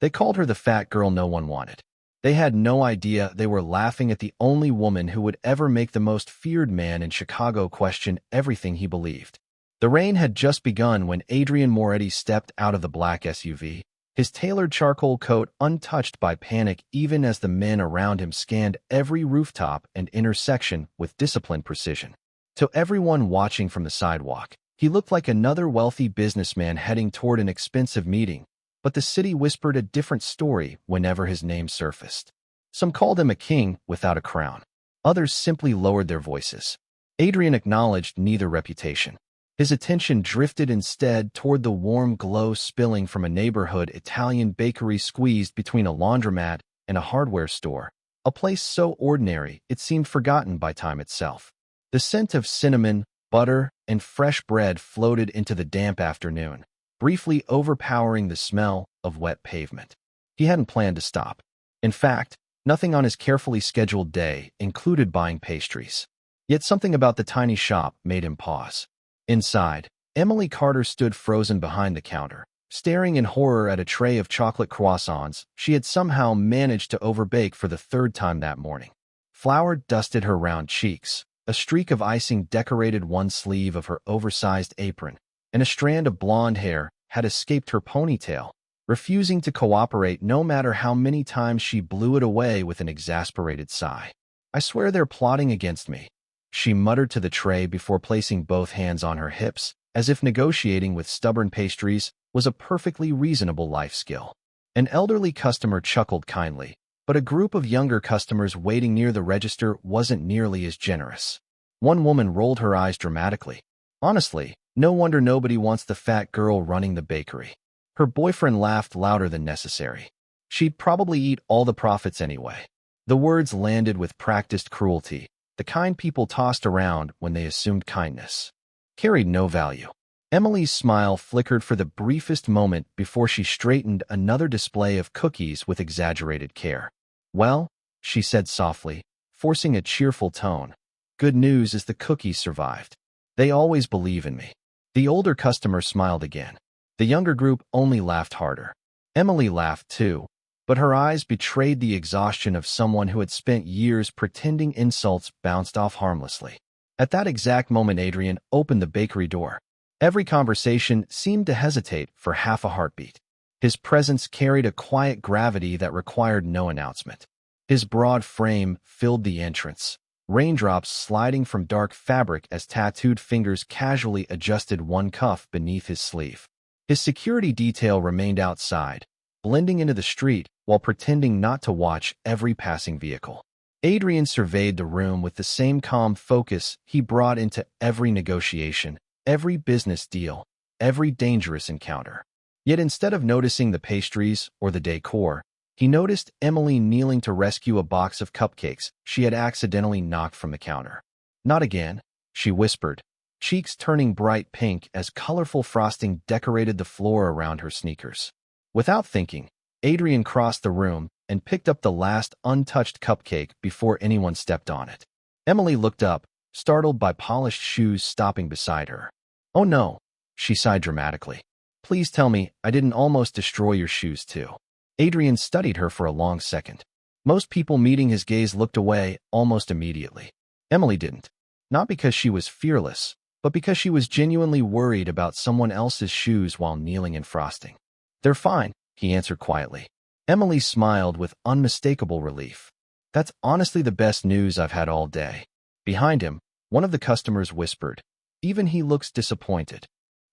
They called her the fat girl no one wanted. They had no idea they were laughing at the only woman who would ever make the most feared man in Chicago question everything he believed. The rain had just begun when Adrian Moretti stepped out of the black SUV, his tailored charcoal coat untouched by panic even as the men around him scanned every rooftop and intersection with disciplined precision. To everyone watching from the sidewalk, he looked like another wealthy businessman heading toward an expensive meeting, but the city whispered a different story whenever his name surfaced. Some called him a king without a crown. Others simply lowered their voices. Adrian acknowledged neither reputation. His attention drifted instead toward the warm glow spilling from a neighborhood Italian bakery squeezed between a laundromat and a hardware store, a place so ordinary it seemed forgotten by time itself. The scent of cinnamon, butter, and fresh bread floated into the damp afternoon, briefly overpowering the smell of wet pavement. He hadn't planned to stop. In fact, nothing on his carefully scheduled day included buying pastries. Yet something about the tiny shop made him pause. Inside, Emily Carter stood frozen behind the counter, staring in horror at a tray of chocolate croissants she had somehow managed to overbake for the third time that morning. Flour dusted her round cheeks, a streak of icing decorated one sleeve of her oversized apron, and a strand of blonde hair had escaped her ponytail, refusing to cooperate no matter how many times she blew it away with an exasperated sigh. "I swear they're plotting against me," she muttered to the tray before placing both hands on her hips, as if negotiating with stubborn pastries was a perfectly reasonable life skill. An elderly customer chuckled kindly, but a group of younger customers waiting near the register wasn't nearly as generous. One woman rolled her eyes dramatically. "Honestly, no wonder nobody wants the fat girl running the bakery." Her boyfriend laughed louder than necessary. "She'd probably eat all the profits anyway." The words landed with practiced cruelty, the kind people tossed around when they assumed kindness carried no value. Emily's smile flickered for the briefest moment before she straightened another display of cookies with exaggerated care. "Well," she said softly, forcing a cheerful tone, "good news is the cookies survived. They always believe in me." The older customer smiled again. The younger group only laughed harder. Emily laughed too, but her eyes betrayed the exhaustion of someone who had spent years pretending insults bounced off harmlessly. At that exact moment, Adrian opened the bakery door. Every conversation seemed to hesitate for half a heartbeat. His presence carried a quiet gravity that required no announcement. His broad frame filled the entrance, raindrops sliding from dark fabric as tattooed fingers casually adjusted one cuff beneath his sleeve. His security detail remained outside, blending into the street while pretending not to watch every passing vehicle. Adrian surveyed the room with the same calm focus he brought into every negotiation, every business deal, every dangerous encounter. Yet instead of noticing the pastries or the decor, he noticed Emily kneeling to rescue a box of cupcakes she had accidentally knocked from the counter. "Not again," she whispered, cheeks turning bright pink as colorful frosting decorated the floor around her sneakers. Without thinking, Adrian crossed the room and picked up the last untouched cupcake before anyone stepped on it. Emily looked up, startled by polished shoes stopping beside her. "Oh no," she sighed dramatically. "Please tell me I didn't almost destroy your shoes too." Adrian studied her for a long second. Most people meeting his gaze looked away almost immediately. Emily didn't. Not because she was fearless, but because she was genuinely worried about someone else's shoes while kneeling in frosting. "They're fine," he answered quietly. Emily smiled with unmistakable relief. "That's honestly the best news I've had all day." Behind him, one of the customers whispered, "Even he looks disappointed."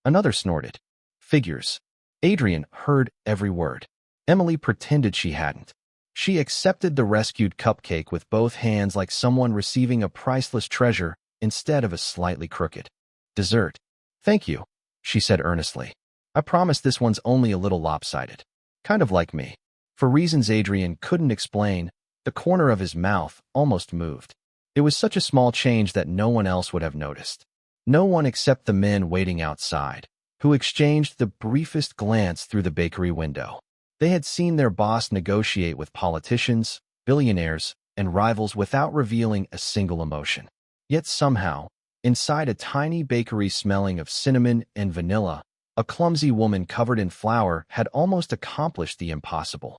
Another snorted, "Figures." Adrian heard every word. Emily pretended she hadn't. She accepted the rescued cupcake with both hands like someone receiving a priceless treasure instead of a slightly crooked dessert. "Thank you," she said earnestly. "I promise this one's only a little lopsided. Kind of like me." For reasons Adrian couldn't explain, the corner of his mouth almost moved. It was such a small change that no one else would have noticed. No one except the men waiting outside, who exchanged the briefest glance through the bakery window. They had seen their boss negotiate with politicians, billionaires, and rivals without revealing a single emotion. Yet somehow, inside a tiny bakery smelling of cinnamon and vanilla, A clumsy woman covered in flour had almost accomplished the impossible.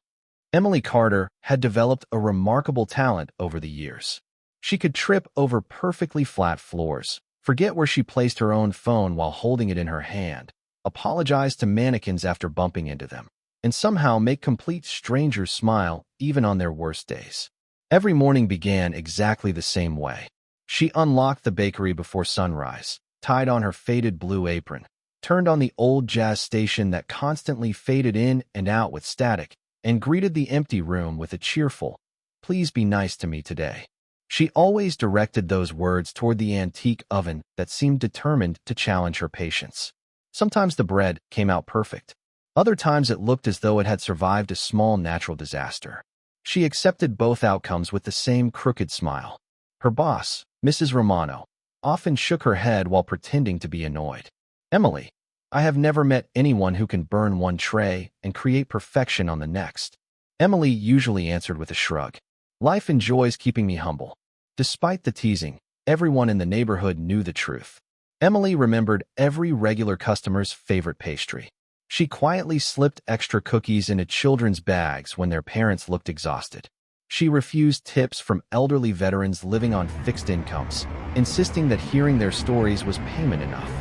Emily Carter had developed a remarkable talent over the years. She could trip over perfectly flat floors, forget where she placed her own phone while holding it in her hand, apologize to mannequins after bumping into them, and somehow make complete strangers smile even on their worst days. Every morning began exactly the same way. She unlocked the bakery before sunrise, tied on her faded blue apron, turned on the old jazz station that constantly faded in and out with static, and greeted the empty room with a cheerful, "Please be nice to me today." She always directed those words toward the antique oven that seemed determined to challenge her patience. Sometimes the bread came out perfect. Other times it looked as though it had survived a small natural disaster. She accepted both outcomes with the same crooked smile. Her boss, Mrs. Romano, often shook her head while pretending to be annoyed. "Emily, I have never met anyone who can burn one tray and create perfection on the next." Emily usually answered with a shrug. "Life enjoys keeping me humble." Despite the teasing, everyone in the neighborhood knew the truth. Emily remembered every regular customer's favorite pastry. She quietly slipped extra cookies into children's bags when their parents looked exhausted. She refused tips from elderly veterans living on fixed incomes, insisting that hearing their stories was payment enough.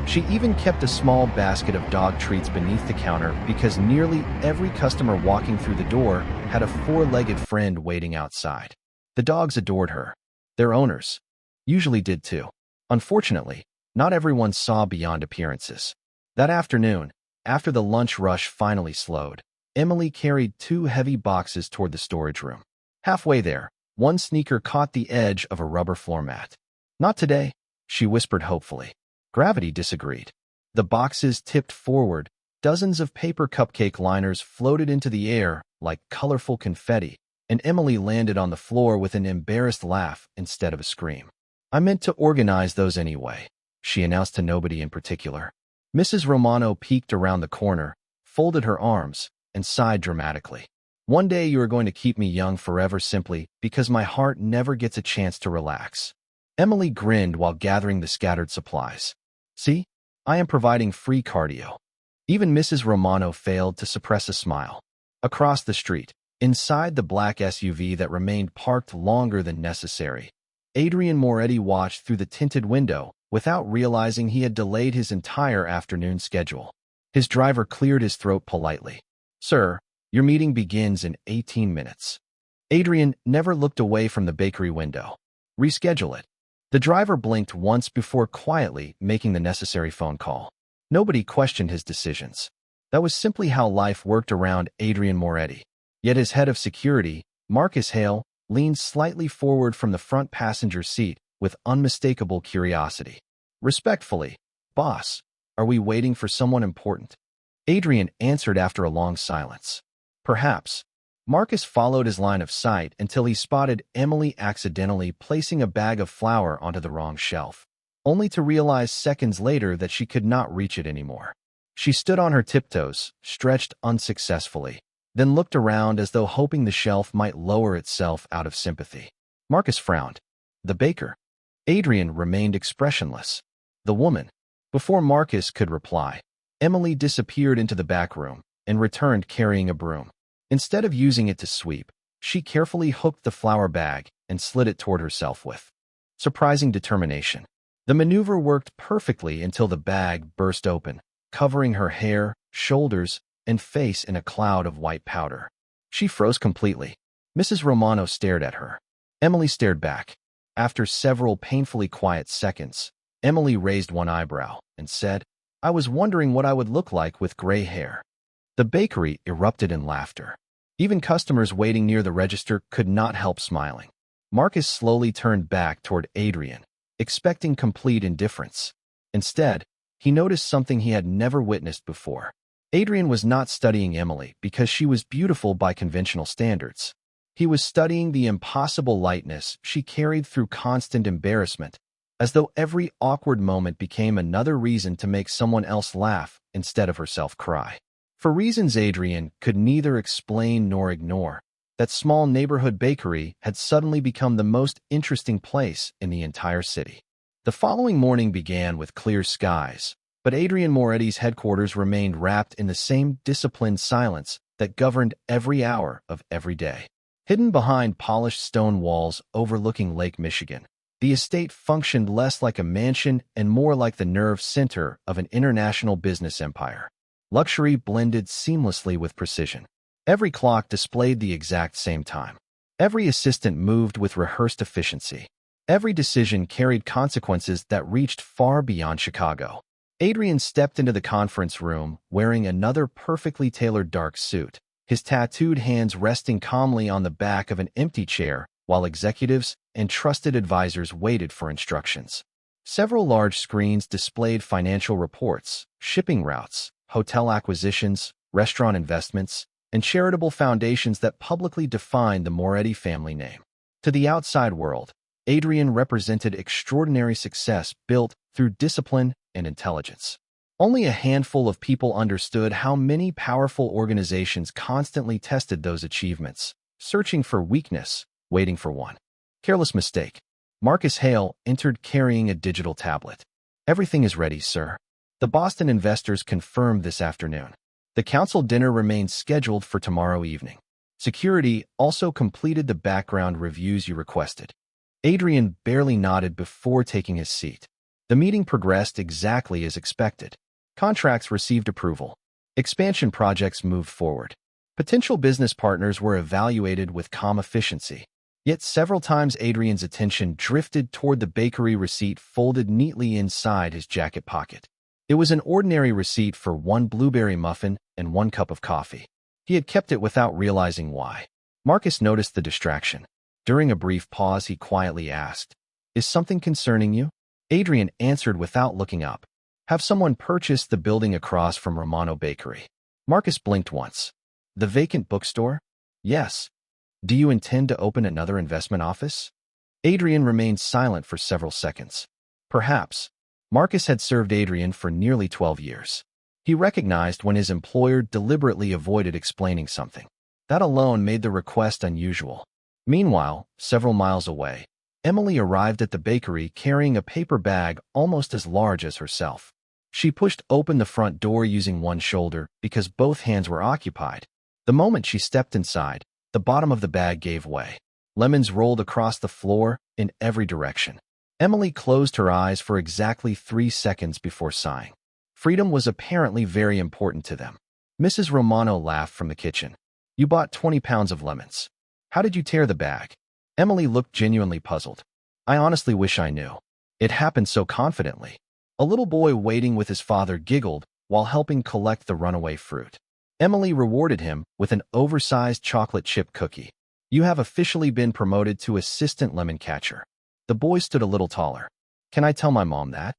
She even kept a small basket of dog treats beneath the counter because nearly every customer walking through the door had a four-legged friend waiting outside. The dogs adored her. Their owners usually did too. Unfortunately, not everyone saw beyond appearances. That afternoon, after the lunch rush finally slowed, Emily carried two heavy boxes toward the storage room. Halfway there, one sneaker caught the edge of a rubber floor mat. "Not today," she whispered hopefully. Gravity disagreed. The boxes tipped forward, dozens of paper cupcake liners floated into the air like colorful confetti, and Emily landed on the floor with an embarrassed laugh instead of a scream. "I meant to organize those anyway," she announced to nobody in particular. Mrs. Romano peeked around the corner, folded her arms, and sighed dramatically. "One day you are going to keep me young forever simply because my heart never gets a chance to relax." Emily grinned while gathering the scattered supplies. "See, I am providing free cardio." Even Mrs. Romano failed to suppress a smile. Across the street, inside the black SUV that remained parked longer than necessary, Adrian Moretti watched through the tinted window without realizing he had delayed his entire afternoon schedule. His driver cleared his throat politely. "Sir, your meeting begins in 18 minutes. Adrian never looked away from the bakery window. "Reschedule it." The driver blinked once before quietly making the necessary phone call. Nobody questioned his decisions. That was simply how life worked around Adrian Moretti. Yet his head of security, Marcus Hale, leaned slightly forward from the front passenger seat with unmistakable curiosity. "Respectfully, boss, are we waiting for someone important?" Adrian answered after a long silence. "Perhaps." Marcus followed his line of sight until he spotted Emily accidentally placing a bag of flour onto the wrong shelf, only to realize seconds later that she could not reach it anymore. She stood on her tiptoes, stretched unsuccessfully, then looked around as though hoping the shelf might lower itself out of sympathy. Marcus frowned. The baker. Adrian remained expressionless. The woman. Before Marcus could reply, Emily disappeared into the back room and returned carrying a broom. Instead of using it to sweep, she carefully hooked the flour bag and slid it toward herself with surprising determination. The maneuver worked perfectly until the bag burst open, covering her hair, shoulders, and face in a cloud of white powder. She froze completely. Mrs. Romano stared at her. Emily stared back. After several painfully quiet seconds, Emily raised one eyebrow and said, "I was wondering what I would look like with gray hair." The bakery erupted in laughter. Even customers waiting near the register could not help smiling. Marcus slowly turned back toward Adrian, expecting complete indifference. Instead, he noticed something he had never witnessed before. Adrian was not studying Emily because she was beautiful by conventional standards. He was studying the impossible lightness she carried through constant embarrassment, as though every awkward moment became another reason to make someone else laugh instead of herself cry. For reasons Adrian could neither explain nor ignore, that small neighborhood bakery had suddenly become the most interesting place in the entire city. The following morning began with clear skies, But Adrian Moretti's headquarters remained wrapped in the same disciplined silence that governed every hour of every day. Hidden behind polished stone walls overlooking Lake Michigan, the estate functioned less like a mansion and more like the nerve center of an international business empire. Luxury blended seamlessly with precision. Every clock displayed the exact same time. Every assistant moved with rehearsed efficiency. Every decision carried consequences that reached far beyond Chicago. Adrian stepped into the conference room wearing another perfectly tailored dark suit, his tattooed hands resting calmly on the back of an empty chair while executives and trusted advisors waited for instructions. Several large screens displayed financial reports, shipping routes, hotel acquisitions, restaurant investments, and charitable foundations that publicly defined the Moretti family name. To the outside world, Adrian represented extraordinary success built through discipline and intelligence. Only a handful of people understood how many powerful organizations constantly tested those achievements, searching for weakness, waiting for one careless mistake. Marcus Hale entered carrying a digital tablet. "Everything is ready, sir." The Boston investors confirmed this afternoon. The council dinner remains scheduled for tomorrow evening. Security also completed the background reviews you requested. Adrian barely nodded before taking his seat. The meeting progressed exactly as expected. Contracts received approval. Expansion projects moved forward. Potential business partners were evaluated with calm efficiency. Yet several times Adrian's attention drifted toward the bakery receipt folded neatly inside his jacket pocket. It was an ordinary receipt for one blueberry muffin and one cup of coffee. He had kept it without realizing why. Marcus noticed the distraction. During a brief pause, he quietly asked, "Is something concerning you?" Adrian answered without looking up. "Have someone purchased the building across from Romano Bakery?" Marcus blinked once. "The vacant bookstore?" "Yes." "Do you intend to open another investment office?" Adrian remained silent for several seconds. Perhaps. Marcus had served Adrian for nearly 12 years. He recognized when his employer deliberately avoided explaining something. That alone made the request unusual. Meanwhile, several miles away, Emily arrived at the bakery carrying a paper bag almost as large as herself. She pushed open the front door using one shoulder because both hands were occupied. The moment she stepped inside, the bottom of the bag gave way. Lemons rolled across the floor in every direction. Emily closed her eyes for exactly 3 seconds before sighing. Freedom was apparently very important to them. Mrs. Romano laughed from the kitchen. "You bought 20 pounds of lemons. How did you tear the bag?" Emily looked genuinely puzzled. "I honestly wish I knew. It happened so confidently." A little boy waiting with his father giggled while helping collect the runaway fruit. Emily rewarded him with an oversized chocolate chip cookie. "You have officially been promoted to assistant lemon catcher." The boy stood a little taller. "Can I tell my mom that?"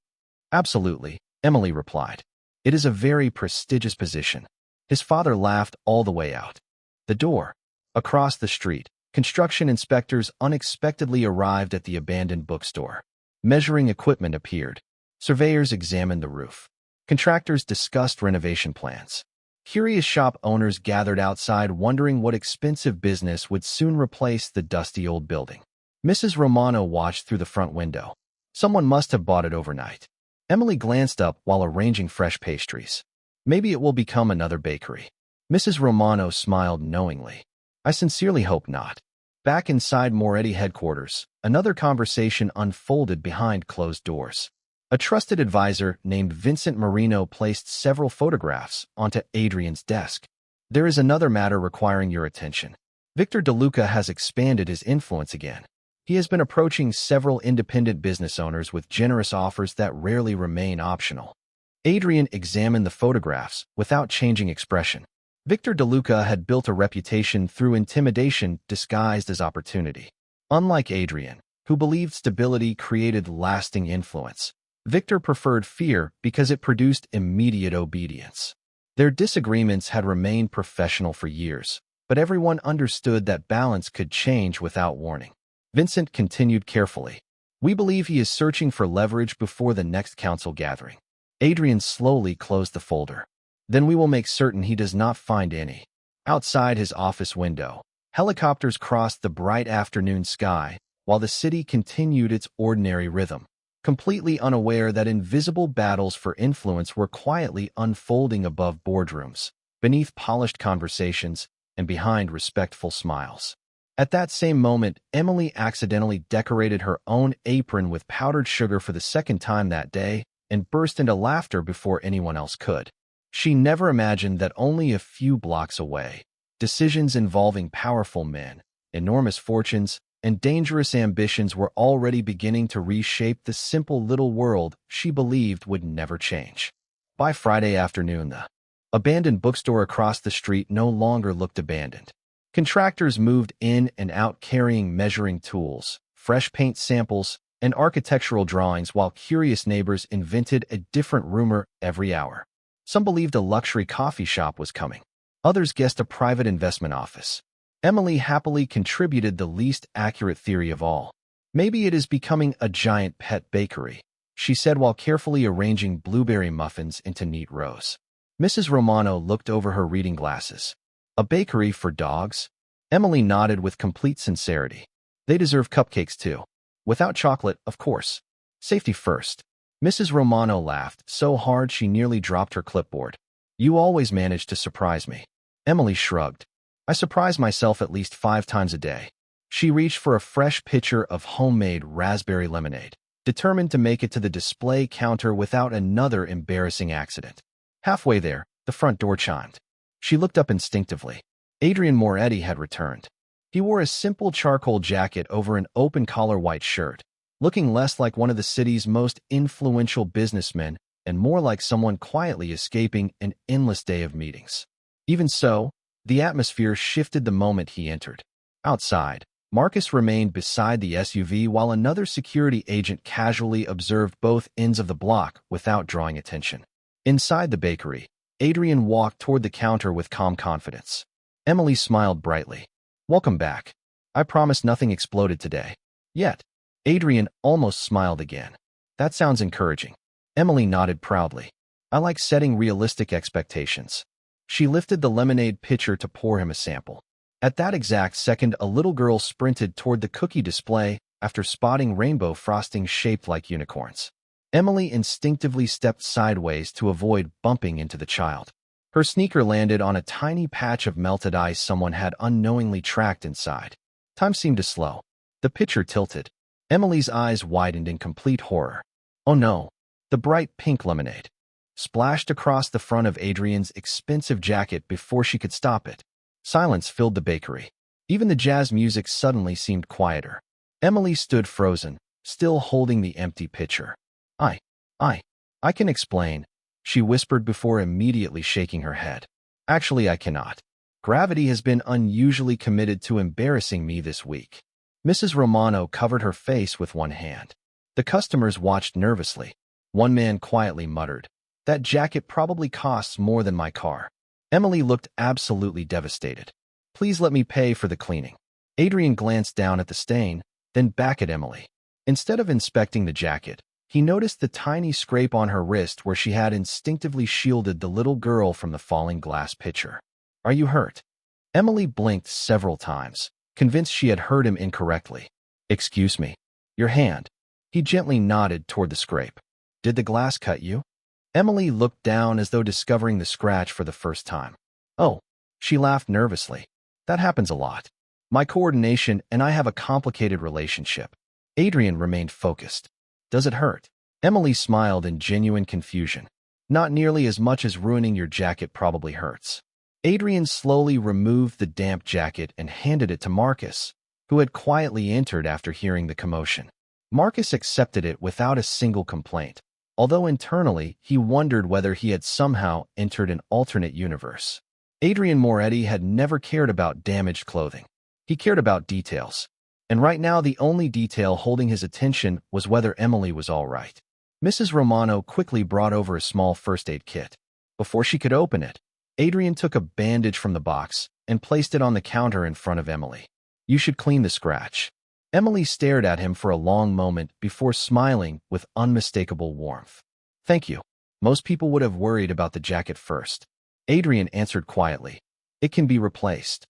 "Absolutely," Emily replied. "It is a very prestigious position." His father laughed all the way out. The door. Across the street, construction inspectors unexpectedly arrived at the abandoned bookstore. Measuring equipment appeared. Surveyors examined the roof. Contractors discussed renovation plans. Curious shop owners gathered outside wondering what expensive business would soon replace the dusty old building. Mrs. Romano watched through the front window. Someone must have bought it overnight. Emily glanced up while arranging fresh pastries. "Maybe it will become another bakery." Mrs. Romano smiled knowingly. "I sincerely hope not." Back inside Moretti headquarters, another conversation unfolded behind closed doors. A trusted advisor named Vincent Marino placed several photographs onto Adrian's desk. "There is another matter requiring your attention. Victor DeLuca has expanded his influence again. He has been approaching several independent business owners with generous offers that rarely remain optional." Adrian examined the photographs without changing expression. Victor DeLuca had built a reputation through intimidation disguised as opportunity. Unlike Adrian, who believed stability created lasting influence, Victor preferred fear because it produced immediate obedience. Their disagreements had remained professional for years, but everyone understood that balance could change without warning. Vincent continued carefully. "We believe he is searching for leverage before the next council gathering." Adrian slowly closed the folder. "Then we will make certain he does not find any." Outside his office window, helicopters crossed the bright afternoon sky while the city continued its ordinary rhythm. completely unaware that invisible battles for influence were quietly unfolding above boardrooms, beneath polished conversations, and behind respectful smiles. At that same moment, Emily accidentally decorated her own apron with powdered sugar for the second time that day and burst into laughter before anyone else could. She never imagined that only a few blocks away, decisions involving powerful men, enormous fortunes, and dangerous ambitions were already beginning to reshape the simple little world she believed would never change. By Friday afternoon, the abandoned bookstore across the street no longer looked abandoned. Contractors moved in and out carrying measuring tools, fresh paint samples, and architectural drawings while curious neighbors invented a different rumor every hour. Some believed a luxury coffee shop was coming. Others guessed a private investment office. Emily happily contributed the least accurate theory of all. Maybe it is becoming a giant pet bakery, she said while carefully arranging blueberry muffins into neat rows. Mrs. Romano looked over her reading glasses. A bakery for dogs? Emily nodded with complete sincerity. They deserve cupcakes too. Without chocolate, of course. Safety first. Mrs. Romano laughed so hard she nearly dropped her clipboard. You always manage to surprise me. Emily shrugged. I surprise myself at least 5 times a day. She reached for a fresh pitcher of homemade raspberry lemonade, determined to make it to the display counter without another embarrassing accident. Halfway there, the front door chimed. She looked up instinctively. Adrian Moretti had returned. He wore a simple charcoal jacket over an open-collar white shirt, looking less like one of the city's most influential businessmen and more like someone quietly escaping an endless day of meetings. Even so, the atmosphere shifted the moment he entered. Outside, Marcus remained beside the SUV while another security agent casually observed both ends of the block without drawing attention. Inside the bakery, Adrian walked toward the counter with calm confidence. Emily smiled brightly. Welcome back. I promise nothing exploded today. Yet. Adrian almost smiled again. That sounds encouraging. Emily nodded proudly. I like setting realistic expectations. She lifted the lemonade pitcher to pour him a sample. At that exact second, a little girl sprinted toward the cookie display after spotting rainbow frosting shaped like unicorns. Emily instinctively stepped sideways to avoid bumping into the child. Her sneaker landed on a tiny patch of melted ice someone had unknowingly tracked inside. Time seemed to slow. The pitcher tilted. Emily's eyes widened in complete horror. Oh no, the bright pink lemonade splashed across the front of Adrian's expensive jacket before she could stop it. Silence filled the bakery. Even the jazz music suddenly seemed quieter. Emily stood frozen, still holding the empty pitcher. I can explain, she whispered before immediately shaking her head. Actually, I cannot. Gravity has been unusually committed to embarrassing me this week. Mrs. Romano covered her face with one hand. The customers watched nervously. One man quietly muttered, that jacket probably costs more than my car. Emily looked absolutely devastated. Please let me pay for the cleaning. Adrian glanced down at the stain, then back at Emily. Instead of inspecting the jacket, he noticed the tiny scrape on her wrist where she had instinctively shielded the little girl from the falling glass pitcher. Are you hurt? Emily blinked several times, convinced she had heard him incorrectly. Excuse me. Your hand. He gently nodded toward the scrape. Did the glass cut you? Emily looked down as though discovering the scratch for the first time. Oh, she laughed nervously. That happens a lot. My coordination and I have a complicated relationship. Adrian remained focused. Does it hurt? Emily smiled in genuine confusion. Not nearly as much as ruining your jacket probably hurts. Adrian slowly removed the damp jacket and handed it to Marcus, who had quietly entered after hearing the commotion. Marcus accepted it without a single complaint, although internally he wondered whether he had somehow entered an alternate universe. Adrian Moretti had never cared about damaged clothing. He cared about details. And right now the only detail holding his attention was whether Emily was all right. Mrs. Romano quickly brought over a small first aid kit. Before she could open it, Adrian took a bandage from the box and placed it on the counter in front of Emily. You should clean the scratch. Emily stared at him for a long moment before smiling with unmistakable warmth. Thank you. Most people would have worried about the jacket first. Adrian answered quietly. It can be replaced.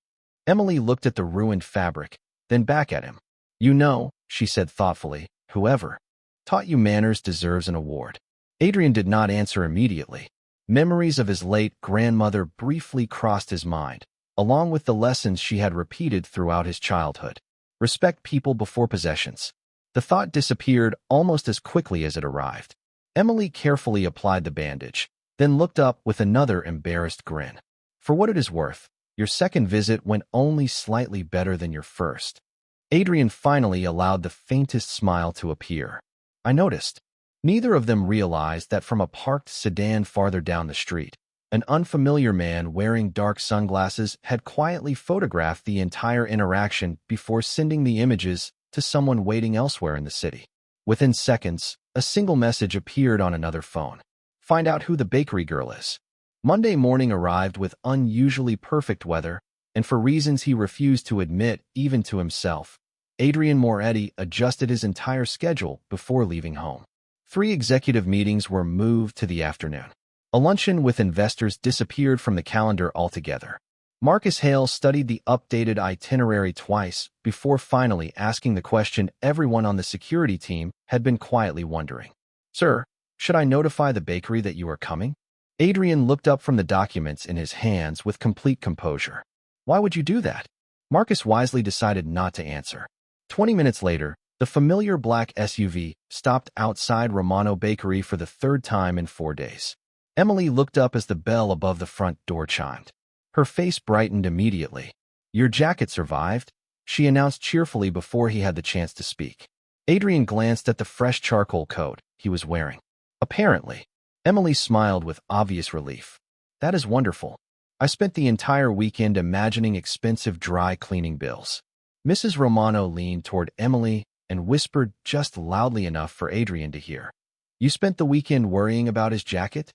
Emily looked at the ruined fabric, then back at him. You know, she said thoughtfully, whoever Taught you manners deserves an award. Adrian did not answer immediately. Memories of his late grandmother briefly crossed his mind, along with the lessons she had repeated throughout his childhood. Respect people before possessions. The thought disappeared almost as quickly as it arrived. Emily carefully applied the bandage, then looked up with another embarrassed grin. For what it is worth, your second visit went only slightly better than your first. Adrian finally allowed the faintest smile to appear. I noticed. Neither of them realized that from a parked sedan farther down the street, an unfamiliar man wearing dark sunglasses had quietly photographed the entire interaction before sending the images to someone waiting elsewhere in the city. Within seconds, a single message appeared on another phone. Find out who the bakery girl is. Monday morning arrived with unusually perfect weather, and for reasons he refused to admit even to himself, Adrian Moretti adjusted his entire schedule before leaving home. 3 executive meetings were moved to the afternoon. A luncheon with investors disappeared from the calendar altogether. Marcus Hale studied the updated itinerary twice before finally asking the question everyone on the security team had been quietly wondering. Sir, should I notify the bakery that you are coming? Adrian looked up from the documents in his hands with complete composure. Why would you do that? Marcus wisely decided not to answer. 20 minutes later, the familiar black SUV stopped outside Romano Bakery for the 3rd time in 4 days. Emily looked up as the bell above the front door chimed. Her face brightened immediately. Your jacket survived, she announced cheerfully before he had the chance to speak. Adrian glanced at the fresh charcoal coat he was wearing. Apparently, Emily smiled with obvious relief. That is wonderful. I spent the entire weekend imagining expensive dry cleaning bills. Mrs. Romano leaned toward Emily and whispered just loudly enough for Adrian to hear. You spent the weekend worrying about his jacket?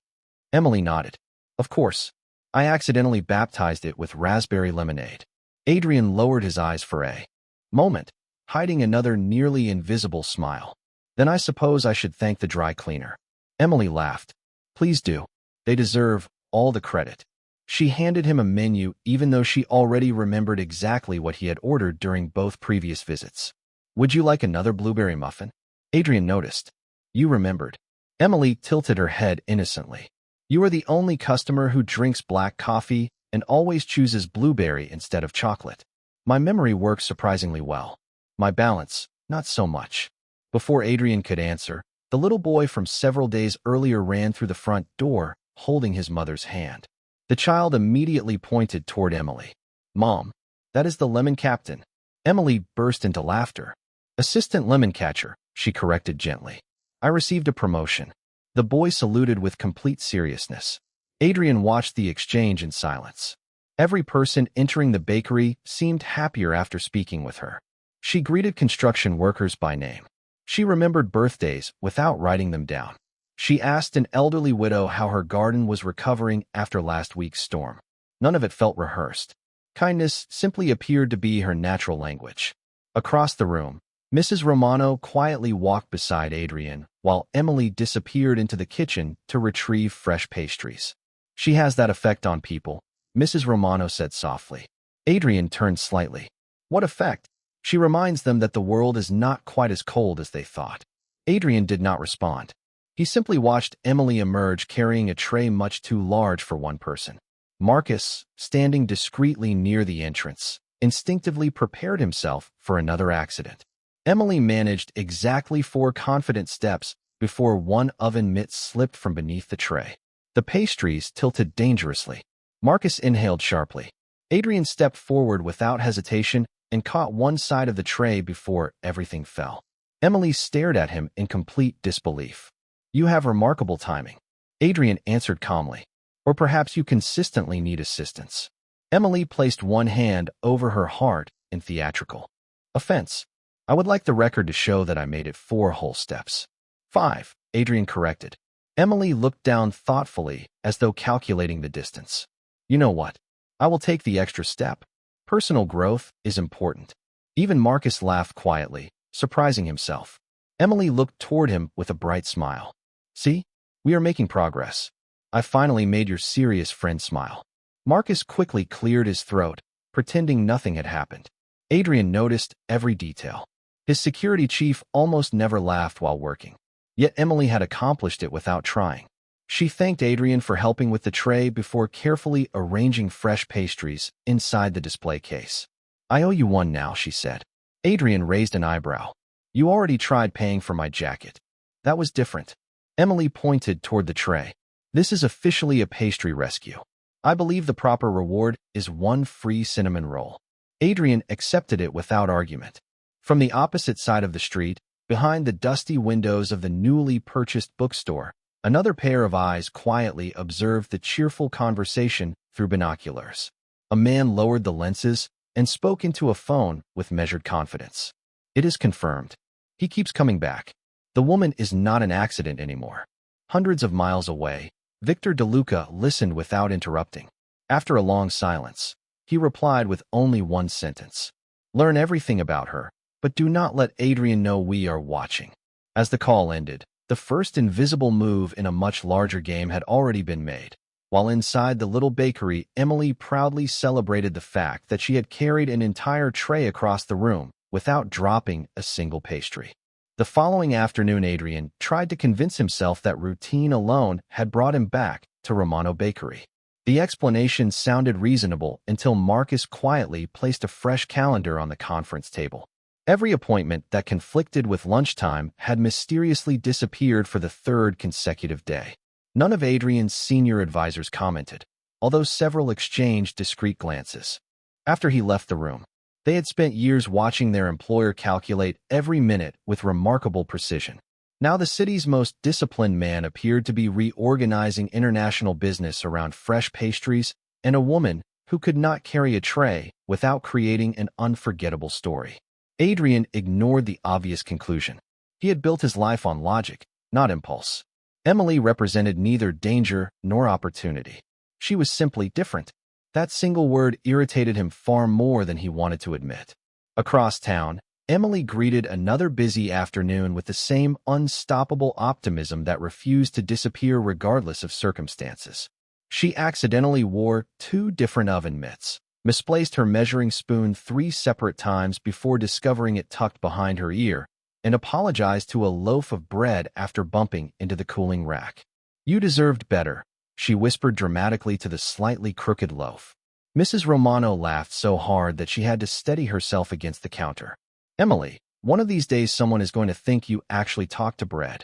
Emily nodded. Of course. I accidentally baptized it with raspberry lemonade. Adrian lowered his eyes for a moment, hiding another nearly invisible smile. Then I suppose I should thank the dry cleaner. Emily laughed. Please do. They deserve all the credit. She handed him a menu even though she already remembered exactly what he had ordered during both previous visits. Would you like another blueberry muffin? Adrian noticed. You remembered. Emily tilted her head innocently. You are the only customer who drinks black coffee and always chooses blueberry instead of chocolate. My memory works surprisingly well. My balance, not so much. Before Adrian could answer, the little boy from several days earlier ran through the front door, holding his mother's hand. The child immediately pointed toward Emily. Mom, that is the lemon captain. Emily burst into laughter. Assistant lemon catcher, she corrected gently. I received a promotion. The boy saluted with complete seriousness. Adrian watched the exchange in silence. Every person entering the bakery seemed happier after speaking with her. She greeted construction workers by name. She remembered birthdays without writing them down. She asked an elderly widow how her garden was recovering after last week's storm. None of it felt rehearsed. Kindness simply appeared to be her natural language. Across the room, Mrs. Romano quietly walked beside Adrian while Emily disappeared into the kitchen to retrieve fresh pastries. She has that effect on people, Mrs. Romano said softly. Adrian turned slightly. What effect? She reminds them that the world is not quite as cold as they thought. Adrian did not respond. He simply watched Emily emerge carrying a tray much too large for one person. Marcus, standing discreetly near the entrance, instinctively prepared himself for another accident. Emily managed exactly 4 confident steps before one oven mitt slipped from beneath the tray. The pastries tilted dangerously. Marcus inhaled sharply. Adrian stepped forward without hesitation and caught one side of the tray before everything fell. Emily stared at him in complete disbelief. You have remarkable timing. Adrian answered calmly. Or perhaps you consistently need assistance. Emily placed one hand over her heart in theatrical offense. I would like the record to show that I made it 4 whole steps. 5, Adrian corrected. Emily looked down thoughtfully as though calculating the distance. You know what? I will take the extra step. Personal growth is important. Even Marcus laughed quietly, surprising himself. Emily looked toward him with a bright smile. See? We are making progress. I finally made your serious friend smile. Marcus quickly cleared his throat, pretending nothing had happened. Adrian noticed every detail. His security chief almost never laughed while working. Yet Emily had accomplished it without trying. She thanked Adrian for helping with the tray before carefully arranging fresh pastries inside the display case. "I owe you one now," she said. Adrian raised an eyebrow. "You already tried paying for my jacket." "That was different." Emily pointed toward the tray. "This is officially a pastry rescue. I believe the proper reward is one free cinnamon roll." Adrian accepted it without argument. From the opposite side of the street, behind the dusty windows of the newly purchased bookstore, another pair of eyes quietly observed the cheerful conversation through binoculars. A man lowered the lenses and spoke into a phone with measured confidence. "It is confirmed. He keeps coming back. The woman is not an accident anymore." Hundreds of miles away, Victor DeLuca listened without interrupting. After a long silence, he replied with only one sentence. "Learn everything about her, but do not let Adrian know we are watching." As the call ended, the first invisible move in a much larger game had already been made. While inside the little bakery, Emily proudly celebrated the fact that she had carried an entire tray across the room without dropping a single pastry. The following afternoon, Adrian tried to convince himself that routine alone had brought him back to Romano Bakery. The explanation sounded reasonable until Marcus quietly placed a fresh calendar on the conference table. Every appointment that conflicted with lunchtime had mysteriously disappeared for the third consecutive day. None of Adrian's senior advisors commented, although several exchanged discreet glances. After he left the room, they had spent years watching their employer calculate every minute with remarkable precision. Now the city's most disciplined man appeared to be reorganizing international business around fresh pastries and a woman who could not carry a tray without creating an unforgettable story. Adrian ignored the obvious conclusion. He had built his life on logic, not impulse. Emily represented neither danger nor opportunity. She was simply different. That single word irritated him far more than he wanted to admit. Across town, Emily greeted another busy afternoon with the same unstoppable optimism that refused to disappear regardless of circumstances. She accidentally wore 2 different oven mitts, misplaced her measuring spoon 3 separate times before discovering it tucked behind her ear, and apologized to a loaf of bread after bumping into the cooling rack. "You deserved better," she whispered dramatically to the slightly crooked loaf. Mrs. Romano laughed so hard that she had to steady herself against the counter. "Emily, one of these days someone is going to think you actually talk to bread."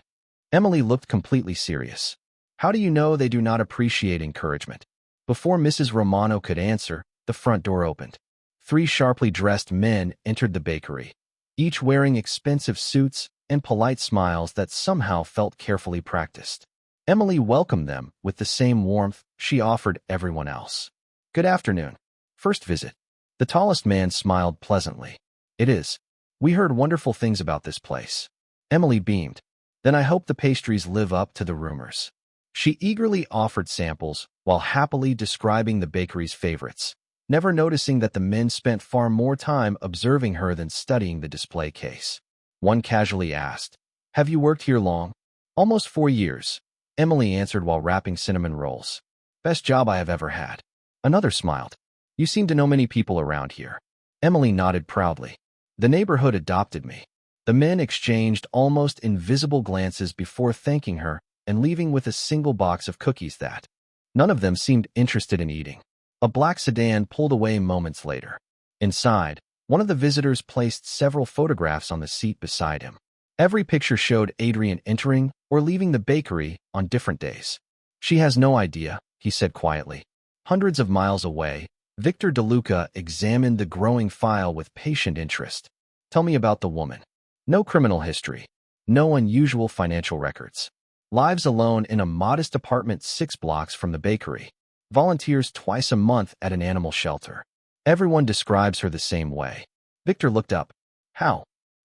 Emily looked completely serious. "How do you know they do not appreciate encouragement?" Before Mrs. Romano could answer, the front door opened. 3 sharply dressed men entered the bakery, each wearing expensive suits and polite smiles that somehow felt carefully practiced. Emily welcomed them with the same warmth she offered everyone else. "Good afternoon. First visit." The tallest man smiled pleasantly. "It is. We heard wonderful things about this place." Emily beamed. "Then I hope the pastries live up to the rumors." She eagerly offered samples while happily describing the bakery's favorites, never noticing that the men spent far more time observing her than studying the display case. One casually asked, "Have you worked here long?" "Almost 4 years," Emily answered while wrapping cinnamon rolls. "Best job I have ever had." Another smiled. "You seem to know many people around here." Emily nodded proudly. "The neighborhood adopted me." The men exchanged almost invisible glances before thanking her and leaving with a single box of cookies that none of them seemed interested in eating. A black sedan pulled away moments later. Inside, one of the visitors placed several photographs on the seat beside him. Every picture showed Adrian entering or leaving the bakery on different days. "She has no idea," he said quietly. Hundreds of miles away, Victor DeLuca examined the growing file with patient interest. "Tell me about the woman." "No criminal history. No unusual financial records. Lives alone in a modest apartment 6 blocks from the bakery. Volunteers twice a month at an animal shelter. Everyone describes her the same way." Victor looked up. "How?"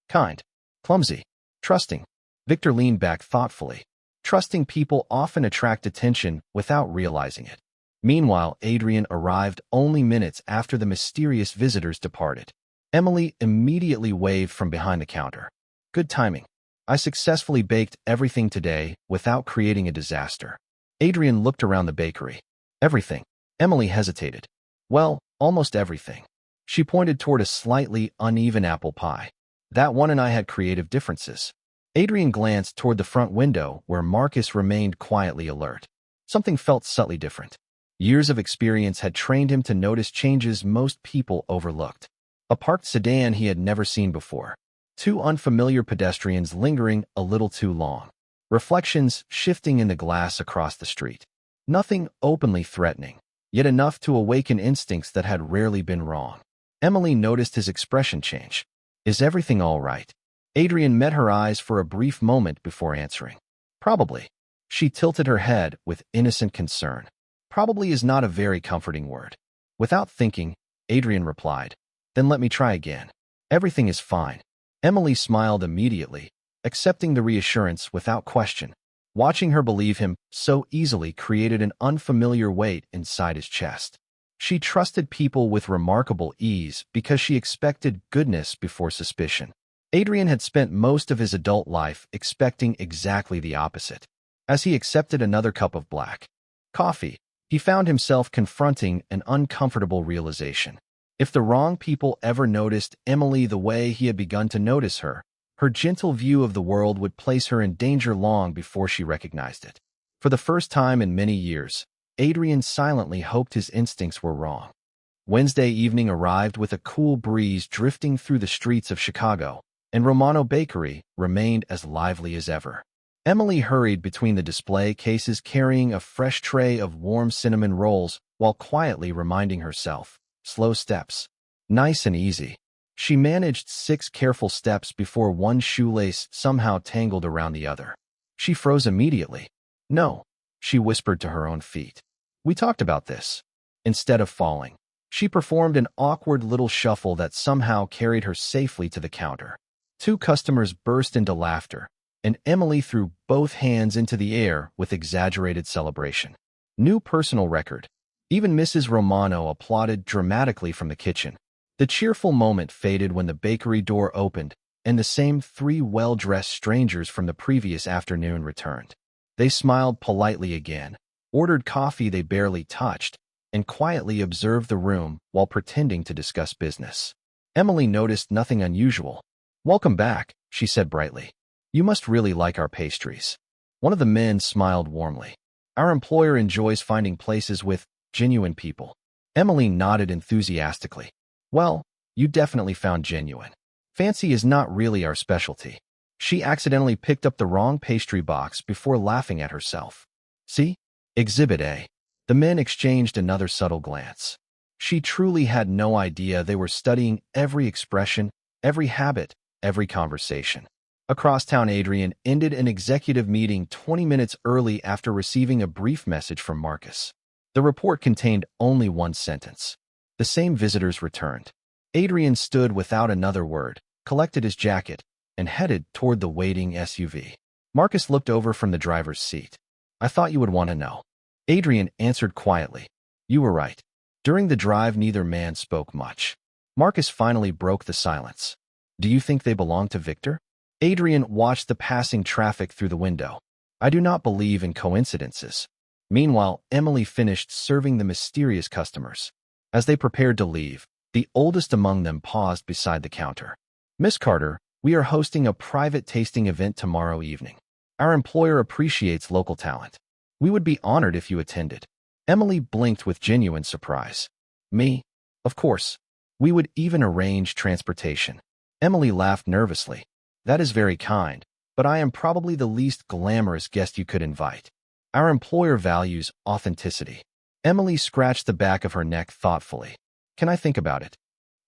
"Kind. Clumsy. Trusting." Victor leaned back thoughtfully. Trusting people often attract attention without realizing it. Meanwhile, Adrian arrived only minutes after the mysterious visitors departed. Emily immediately waved from behind the counter. "Good timing. I successfully baked everything today without creating a disaster." Adrian looked around the bakery. "Everything?" Emily hesitated. "Well, almost everything." She pointed toward a slightly uneven apple pie. "That one and I had creative differences." Adrian glanced toward the front window where Marcus remained quietly alert. Something felt subtly different. Years of experience had trained him to notice changes most people overlooked. A parked sedan he had never seen before. Two unfamiliar pedestrians lingering a little too long. Reflections shifting in the glass across the street. Nothing openly threatening, yet enough to awaken instincts that had rarely been wrong. Emily noticed his expression change. Is everything all right? Adrian met her eyes for a brief moment before answering. Probably. She tilted her head with innocent concern. Probably is not a very comforting word. Without thinking, Adrian replied, Then let me try again. Everything is fine. Emily smiled immediately, accepting the reassurance without question. Watching her believe him so easily created an unfamiliar weight inside his chest. She trusted people with remarkable ease because she expected goodness before suspicion. Adrian had spent most of his adult life expecting exactly the opposite. As he accepted another cup of black coffee, he found himself confronting an uncomfortable realization. If the wrong people ever noticed Emily the way he had begun to notice her, her gentle view of the world would place her in danger long before she recognized it. For the first time in many years, Adrian silently hoped his instincts were wrong. Wednesday evening arrived with a cool breeze drifting through the streets of Chicago, and Romano Bakery remained as lively as ever. Emily hurried between the display cases carrying a fresh tray of warm cinnamon rolls while quietly reminding herself, slow steps. Nice and easy. She managed 6 careful steps before one shoelace somehow tangled around the other. She froze immediately. No, she whispered to her own feet. We talked about this. Instead of falling, she performed an awkward little shuffle that somehow carried her safely to the counter. 2 customers burst into laughter, and Emily threw both hands into the air with exaggerated celebration. New personal record. Even Mrs. Romano applauded dramatically from the kitchen. The cheerful moment faded when the bakery door opened, and the same 3 well-dressed strangers from the previous afternoon returned. They smiled politely again, ordered coffee they barely touched, and quietly observed the room while pretending to discuss business. Emily noticed nothing unusual. Welcome back, she said brightly. You must really like our pastries. One of the men smiled warmly. Our employer enjoys finding places with genuine people. Emily nodded enthusiastically. Well, you definitely found genuine. Fancy is not really our specialty. She accidentally picked up the wrong pastry box before laughing at herself. See? Exhibit A. The men exchanged another subtle glance. She truly had no idea they were studying every expression, every habit, every conversation. Across town, Adrian ended an executive meeting 20 minutes early after receiving a brief message from Marcus. The report contained only one sentence. The same visitors returned. Adrian stood without another word, collected his jacket, and headed toward the waiting SUV. Marcus looked over from the driver's seat. I thought you would want to know. Adrian answered quietly. You were right. During the drive, neither man spoke much. Marcus finally broke the silence. Do you think they belong to Victor? Adrian watched the passing traffic through the window. I do not believe in coincidences. Meanwhile, Emily finished serving the mysterious customers. As they prepared to leave, the oldest among them paused beside the counter. Miss Carter, we are hosting a private tasting event tomorrow evening. Our employer appreciates local talent. We would be honored if you attended. Emily blinked with genuine surprise. Me? Of course. We would even arrange transportation. Emily laughed nervously. That is very kind, but I am probably the least glamorous guest you could invite. Our employer values authenticity. Emily scratched the back of her neck thoughtfully. Can I think about it?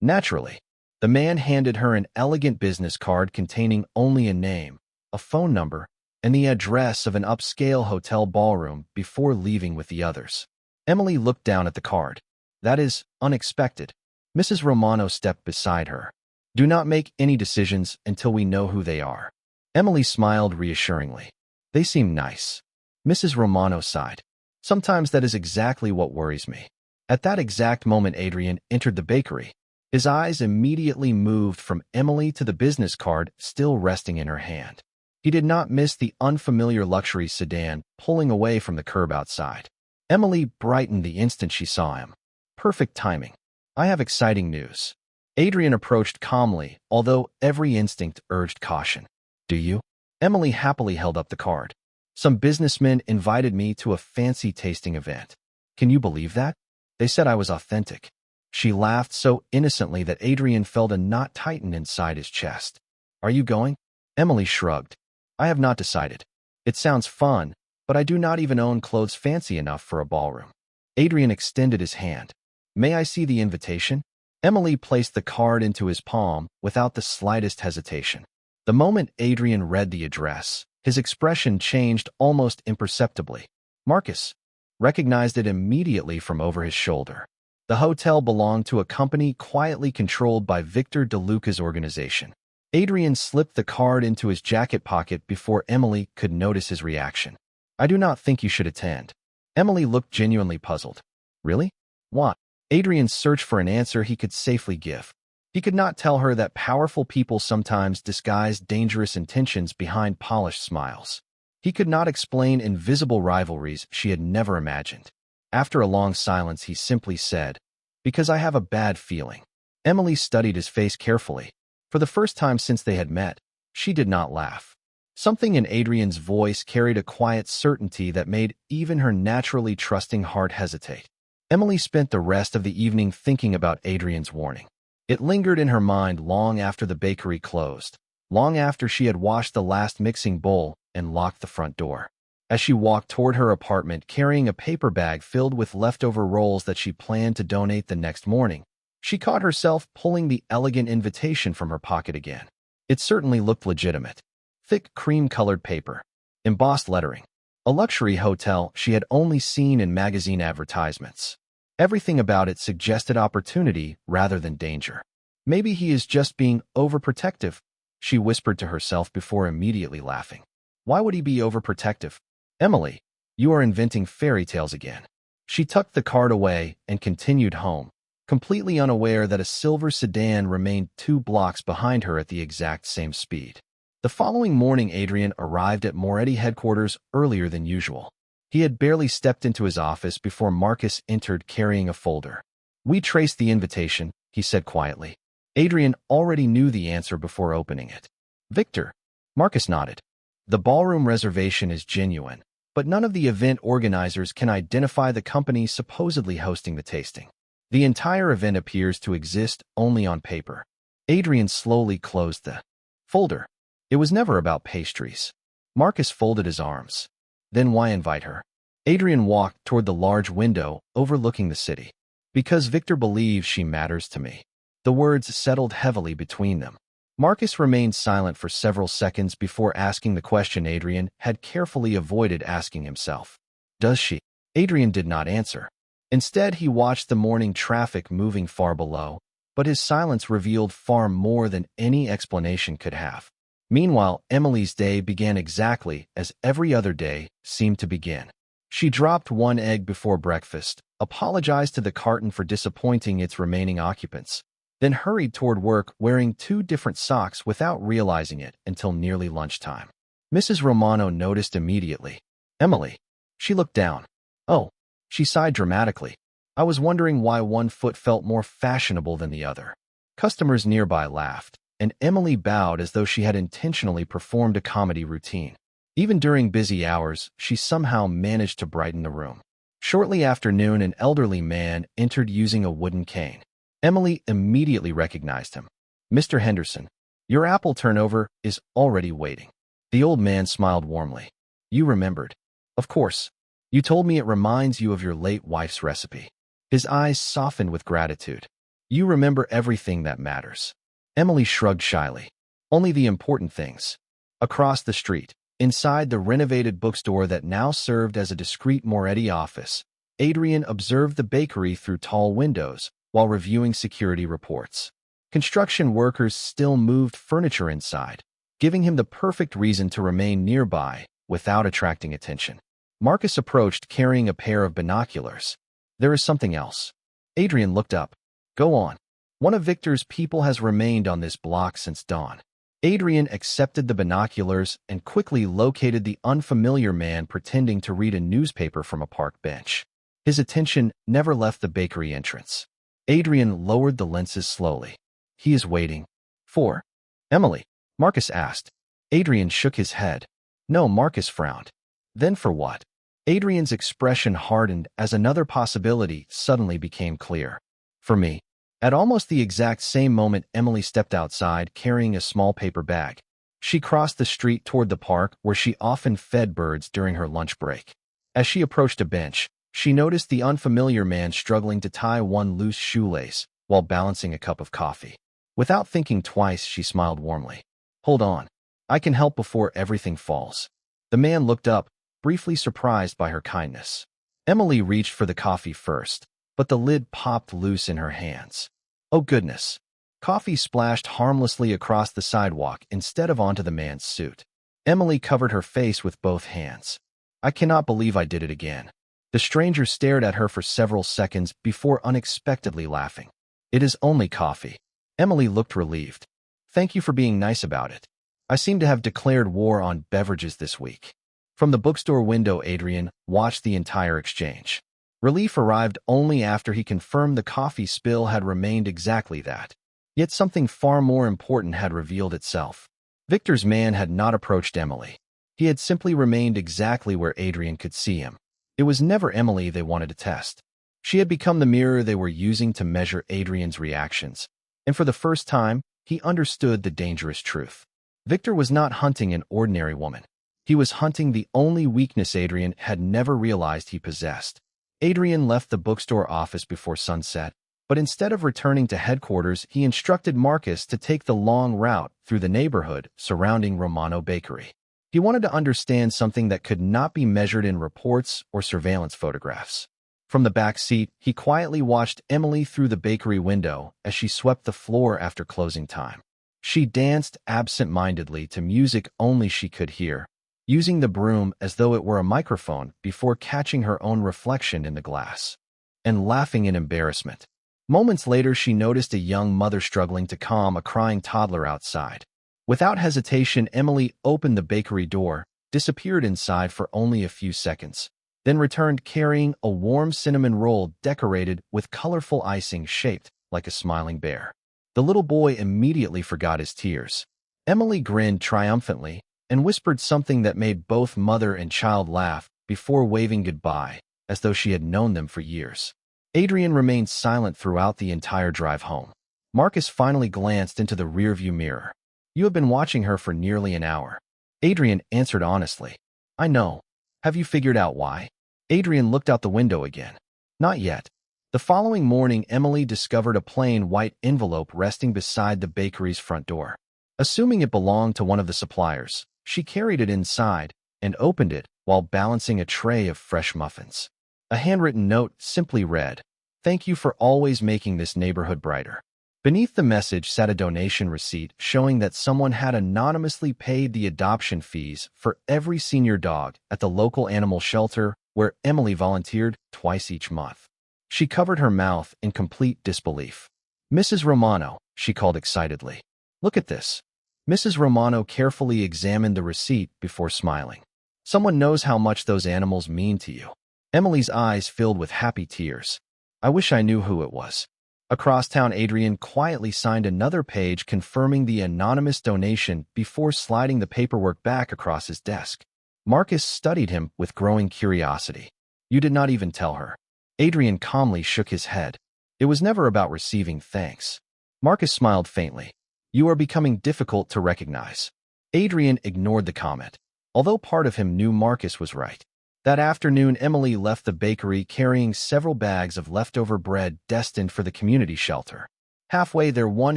Naturally. The man handed her an elegant business card containing only a name, a phone number, and the address of an upscale hotel ballroom before leaving with the others. Emily looked down at the card. That is unexpected. Mrs. Romano stepped beside her. Do not make any decisions until we know who they are. Emily smiled reassuringly. They seem nice. Mrs. Romano sighed. Sometimes that is exactly what worries me. At that exact moment, Adrian entered the bakery. His eyes immediately moved from Emily to the business card still resting in her hand. He did not miss the unfamiliar luxury sedan pulling away from the curb outside. Emily brightened the instant she saw him. Perfect timing. I have exciting news. Adrian approached calmly, although every instinct urged caution. Do you? Emily happily held up the card. Some businessmen invited me to a fancy tasting event. Can you believe that? They said I was authentic. She laughed so innocently that Adrian felt a knot tighten inside his chest. Are you going? Emily shrugged. I have not decided. It sounds fun, but I do not even own clothes fancy enough for a ballroom. Adrian extended his hand. May I see the invitation? Emily placed the card into his palm without the slightest hesitation. The moment Adrian read the address, his expression changed almost imperceptibly. Marcus recognized it immediately from over his shoulder. The hotel belonged to a company quietly controlled by Victor DeLuca's organization. Adrian slipped the card into his jacket pocket before Emily could notice his reaction. I do not think you should attend. Emily looked genuinely puzzled. Really? Why? Adrian searched for an answer he could safely give. He could not tell her that powerful people sometimes disguise dangerous intentions behind polished smiles. He could not explain invisible rivalries she had never imagined. After a long silence, he simply said, because I have a bad feeling. Emily studied his face carefully. For the first time since they had met, she did not laugh. Something in Adrian's voice carried a quiet certainty that made even her naturally trusting heart hesitate. Emily spent the rest of the evening thinking about Adrian's warning. It lingered in her mind long after the bakery closed, long after she had washed the last mixing bowl and locked the front door. As she walked toward her apartment carrying a paper bag filled with leftover rolls that she planned to donate the next morning, she caught herself pulling the elegant invitation from her pocket again. It certainly looked legitimate. Thick cream-colored paper, embossed lettering, a luxury hotel she had only seen in magazine advertisements. Everything about it suggested opportunity rather than danger. Maybe he is just being overprotective, she whispered to herself before immediately laughing. Why would he be overprotective? Emily, you are inventing fairy tales again. She tucked the card away and continued home, completely unaware that a silver sedan remained 2 blocks behind her at the exact same speed. The following morning, Adrian arrived at Moretti headquarters earlier than usual. He had barely stepped into his office before Marcus entered carrying a folder. We traced the invitation, he said quietly. Adrian already knew the answer before opening it. Victor. Marcus nodded. The ballroom reservation is genuine, but none of the event organizers can identify the company supposedly hosting the tasting. The entire event appears to exist only on paper. Adrian slowly closed the folder. It was never about pastries. Marcus folded his arms. Then why invite her? Adrian walked toward the large window overlooking the city. Because Victor believes she matters to me. The words settled heavily between them. Marcus remained silent for several seconds before asking the question Adrian had carefully avoided asking himself. Does she? Adrian did not answer. Instead, he watched the morning traffic moving far below, but his silence revealed far more than any explanation could have. Meanwhile, Emily's day began exactly as every other day seemed to begin. She dropped 1 egg before breakfast, apologized to the carton for disappointing its remaining occupants, then hurried toward work wearing 2 different socks without realizing it until nearly lunchtime. Mrs. Romano noticed immediately. Emily. She looked down. Oh. She sighed dramatically. I was wondering why one foot felt more fashionable than the other. Customers nearby laughed, and Emily bowed as though she had intentionally performed a comedy routine. Even during busy hours, she somehow managed to brighten the room. Shortly after noon, an elderly man entered using a wooden cane. Emily immediately recognized him. Mr. Henderson, your apple turnover is already waiting. The old man smiled warmly. You remembered. Of course. You told me it reminds you of your late wife's recipe. His eyes softened with gratitude. You remember everything that matters. Emily shrugged shyly. Only the important things. Across the street, inside the renovated bookstore that now served as a discreet Moretti office, Adrian observed the bakery through tall windows while reviewing security reports. Construction workers still moved furniture inside, giving him the perfect reason to remain nearby without attracting attention. Marcus approached carrying a pair of binoculars. There is something else. Adrian looked up. Go on. One of Victor's people has remained on this block since dawn. Adrian accepted the binoculars and quickly located the unfamiliar man pretending to read a newspaper from a park bench. His attention never left the bakery entrance. Adrian lowered the lenses slowly. He is waiting. For Emily, Marcus asked. Adrian shook his head. No, Marcus frowned. Then for what? Adrian's expression hardened as another possibility suddenly became clear. For me. At almost the exact same moment, Emily stepped outside carrying a small paper bag. She crossed the street toward the park where she often fed birds during her lunch break. As she approached a bench, she noticed the unfamiliar man struggling to tie one loose shoelace while balancing a cup of coffee. Without thinking twice, she smiled warmly. Hold on. I can help before everything falls. The man looked up, briefly surprised by her kindness. Emily reached for the coffee first, but the lid popped loose in her hands. Oh goodness. Coffee splashed harmlessly across the sidewalk instead of onto the man's suit. Emily covered her face with both hands. I cannot believe I did it again. The stranger stared at her for several seconds before unexpectedly laughing. It is only coffee. Emily looked relieved. Thank you for being nice about it. I seem to have declared war on beverages this week. From the bookstore window, Adrian watched the entire exchange. Relief arrived only after he confirmed the coffee spill had remained exactly that. Yet something far more important had revealed itself. Victor's man had not approached Emily. He had simply remained exactly where Adrian could see him. It was never Emily they wanted to test. She had become the mirror they were using to measure Adrian's reactions. And for the first time, he understood the dangerous truth. Victor was not hunting an ordinary woman. He was hunting the only weakness Adrian had never realized he possessed. Adrian left the bookstore office before sunset, but instead of returning to headquarters, he instructed Marcus to take the long route through the neighborhood surrounding Romano Bakery. He wanted to understand something that could not be measured in reports or surveillance photographs. From the back seat, he quietly watched Emily through the bakery window as she swept the floor after closing time. She danced absent-mindedly to music only she could hear, using the broom as though it were a microphone before catching her own reflection in the glass, and laughing in embarrassment. Moments later, she noticed a young mother struggling to calm a crying toddler outside. Without hesitation, Emily opened the bakery door, disappeared inside for only a few seconds, then returned carrying a warm cinnamon roll decorated with colorful icing shaped like a smiling bear. The little boy immediately forgot his tears. Emily grinned triumphantly and whispered something that made both mother and child laugh before waving goodbye, as though she had known them for years. Adrian remained silent throughout the entire drive home. Marcus finally glanced into the rearview mirror. You have been watching her for nearly an hour. Adrian answered honestly. I know. Have you figured out why? Adrian looked out the window again. Not yet. The following morning, Emily discovered a plain white envelope resting beside the bakery's front door. Assuming it belonged to one of the suppliers, she carried it inside and opened it while balancing a tray of fresh muffins. A handwritten note simply read, "Thank you for always making this neighborhood brighter." Beneath the message sat a donation receipt showing that someone had anonymously paid the adoption fees for every senior dog at the local animal shelter where Emily volunteered twice each month. She covered her mouth in complete disbelief. "Mrs. Romano," she called excitedly. "Look at this." Mrs. Romano carefully examined the receipt before smiling. "Someone knows how much those animals mean to you." Emily's eyes filled with happy tears. "I wish I knew who it was." Across town, Adrian quietly signed another page confirming the anonymous donation before sliding the paperwork back across his desk. Marcus studied him with growing curiosity. "You did not even tell her." Adrian calmly shook his head. "It was never about receiving thanks." Marcus smiled faintly. "You are becoming difficult to recognize." Adrian ignored the comment, although part of him knew Marcus was right. That afternoon, Emily left the bakery carrying several bags of leftover bread destined for the community shelter. Halfway there, one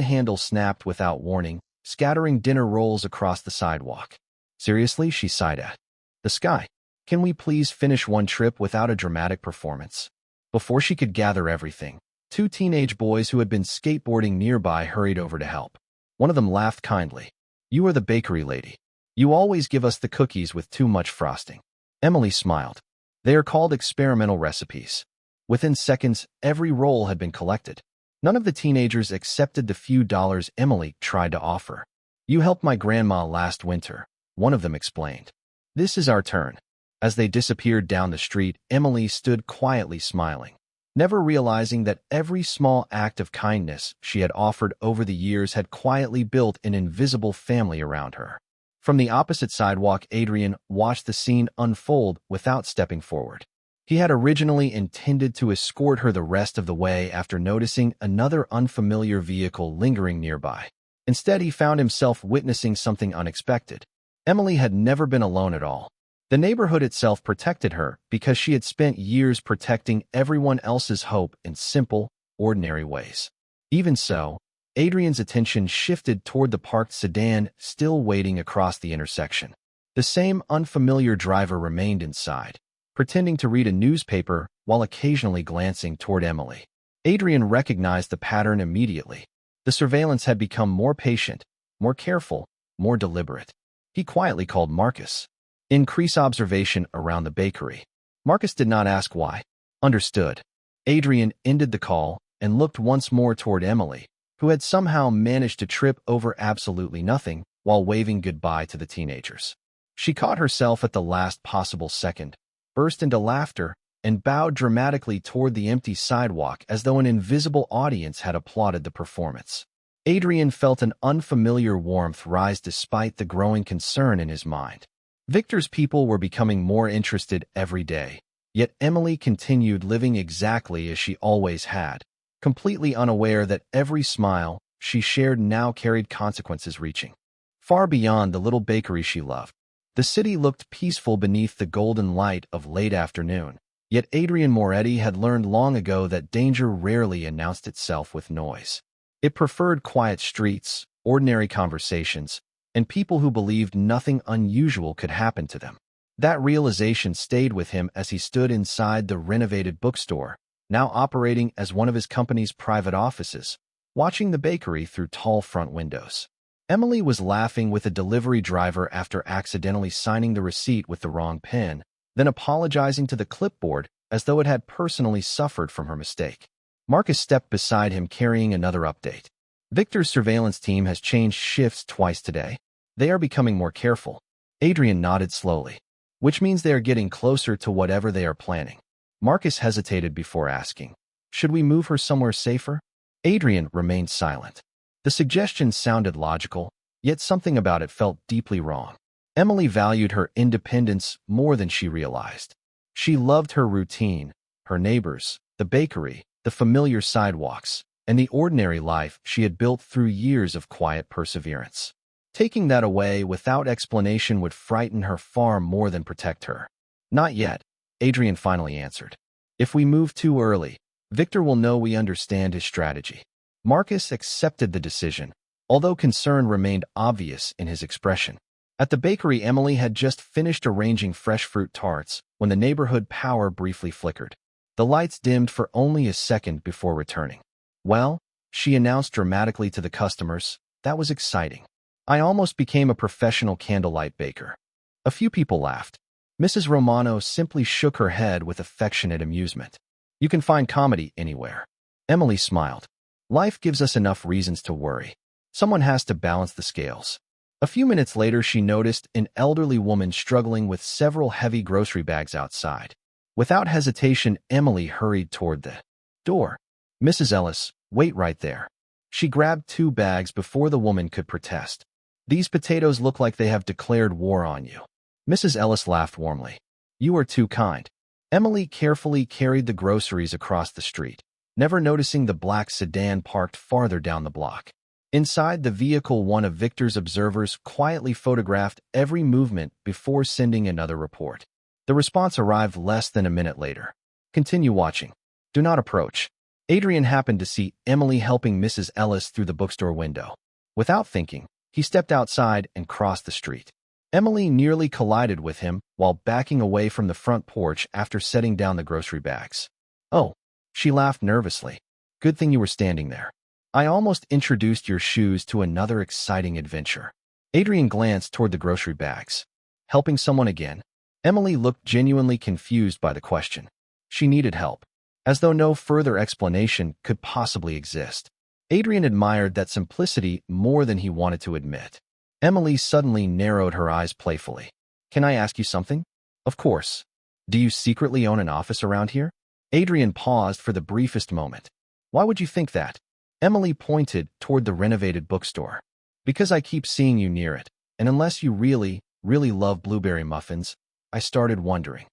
handle snapped without warning, scattering dinner rolls across the sidewalk. "Seriously?" she sighed at the sky. "Can we please finish one trip without a dramatic performance?" Before she could gather everything, two teenage boys who had been skateboarding nearby hurried over to help. One of them laughed kindly. "You are the bakery lady. You always give us the cookies with too much frosting." Emily smiled. "They are called experimental recipes." Within seconds, every roll had been collected. None of the teenagers accepted the few dollars Emily tried to offer. "You helped my grandma last winter," one of them explained. "This is our turn." As they disappeared down the street, Emily stood quietly smiling, never realizing that every small act of kindness she had offered over the years had quietly built an invisible family around her. From the opposite sidewalk, Adrian watched the scene unfold without stepping forward. He had originally intended to escort her the rest of the way after noticing another unfamiliar vehicle lingering nearby. Instead, he found himself witnessing something unexpected. Emily had never been alone at all. The neighborhood itself protected her because she had spent years protecting everyone else's hope in simple, ordinary ways. Even so, Adrian's attention shifted toward the parked sedan still waiting across the intersection. The same unfamiliar driver remained inside, pretending to read a newspaper while occasionally glancing toward Emily. Adrian recognized the pattern immediately. The surveillance had become more patient, more careful, more deliberate. He quietly called Marcus. Increase observation around the bakery. Marcus did not ask why. Understood. Adrian ended the call and looked once more toward Emily, who had somehow managed to trip over absolutely nothing while waving goodbye to the teenagers. She caught herself at the last possible second, burst into laughter, and bowed dramatically toward the empty sidewalk as though an invisible audience had applauded the performance. Adrian felt an unfamiliar warmth rise despite the growing concern in his mind. Victor's people were becoming more interested every day, yet Emily continued living exactly as she always had, completely unaware that every smile she shared now carried consequences reaching far beyond the little bakery she loved. The city looked peaceful beneath the golden light of late afternoon, yet Adrian Moretti had learned long ago that danger rarely announced itself with noise. It preferred quiet streets, ordinary conversations, and people who believed nothing unusual could happen to them. That realization stayed with him as he stood inside the renovated bookstore, now operating as one of his company's private offices, watching the bakery through tall front windows. Emily was laughing with a delivery driver after accidentally signing the receipt with the wrong pen, then apologizing to the clipboard as though it had personally suffered from her mistake. Marcus stepped beside him carrying another update. Victor's surveillance team has changed shifts twice today. They are becoming more careful. Adrian nodded slowly, which means they are getting closer to whatever they are planning. Marcus hesitated before asking, "Should we move her somewhere safer?" Adrian remained silent. The suggestion sounded logical, yet something about it felt deeply wrong. Emily valued her independence more than she realized. She loved her routine, her neighbors, the bakery, the familiar sidewalks, and the ordinary life she had built through years of quiet perseverance. Taking that away without explanation would frighten her far more than protect her. "Not yet," Adrian finally answered. "If we move too early, Victor will know we understand his strategy." Marcus accepted the decision, although concern remained obvious in his expression. At the bakery, Emily had just finished arranging fresh fruit tarts when the neighborhood power briefly flickered. The lights dimmed for only a second before returning. "Well," she announced dramatically to the customers, "that was exciting. I almost became a professional candlelight baker." A few people laughed. Mrs. Romano simply shook her head with affectionate amusement. "You can find comedy anywhere." Emily smiled. "Life gives us enough reasons to worry. Someone has to balance the scales." A few minutes later, she noticed an elderly woman struggling with several heavy grocery bags outside. Without hesitation, Emily hurried toward the door. "Mrs. Ellis, wait right there." She grabbed 2 bags before the woman could protest. "These potatoes look like they have declared war on you." Mrs. Ellis laughed warmly. "You are too kind." Emily carefully carried the groceries across the street, never noticing the black sedan parked farther down the block. Inside the vehicle, one of Victor's observers quietly photographed every movement before sending another report. The response arrived less than a minute later. "Continue watching. Do not approach." Adrian happened to see Emily helping Mrs. Ellis through the bookstore window. Without thinking, he stepped outside and crossed the street. Emily nearly collided with him while backing away from the front porch after setting down the grocery bags. "Oh," she laughed nervously. "Good thing you were standing there. I almost introduced your shoes to another exciting adventure." Adrian glanced toward the grocery bags. "Helping someone again?" Emily looked genuinely confused by the question. She needed help, as though no further explanation could possibly exist. Adrian admired that simplicity more than he wanted to admit. Emily suddenly narrowed her eyes playfully. "Can I ask you something?" "Of course. Do you secretly own an office around here?" Adrian paused for the briefest moment. "Why would you think that?" Emily pointed toward the renovated bookstore. "Because I keep seeing you near it, And unless you really, really love blueberry muffins, I started wondering.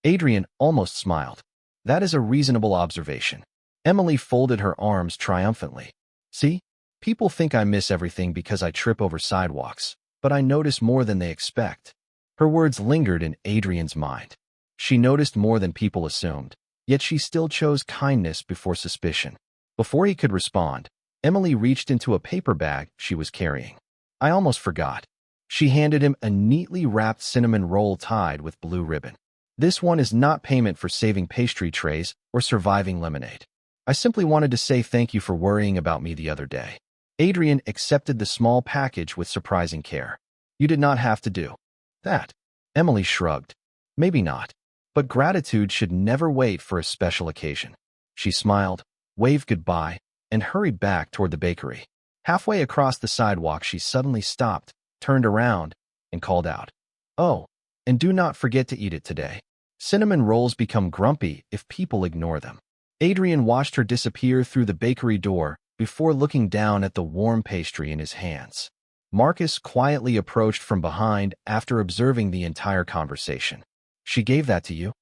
Adrian almost smiled. That is a reasonable observation. Emily folded her arms triumphantly. See? People think I miss everything because I trip over sidewalks, but I notice more than they expect. Her words lingered in Adrian's mind. She noticed more than people assumed, yet she still chose kindness before suspicion. Before he could respond, Emily reached into a paper bag she was carrying. I almost forgot. She handed him a neatly wrapped cinnamon roll tied with blue ribbon. This one is not payment for saving pastry trays or surviving lemonade. I simply wanted to say thank you for worrying about me the other day. Adrian accepted the small package with surprising care. You did not have to do that. Emily shrugged. Maybe not. But gratitude should never wait for a special occasion. She smiled, waved goodbye, and hurried back toward the bakery. Halfway across the sidewalk, she suddenly stopped, turned around, and called out, "Oh, and do not forget to eat it today. Cinnamon rolls become grumpy if people ignore them." Adrian watched her disappear through the bakery door before looking down at the warm pastry in his hands. Marcus quietly approached from behind after observing the entire conversation. "She gave that to you?"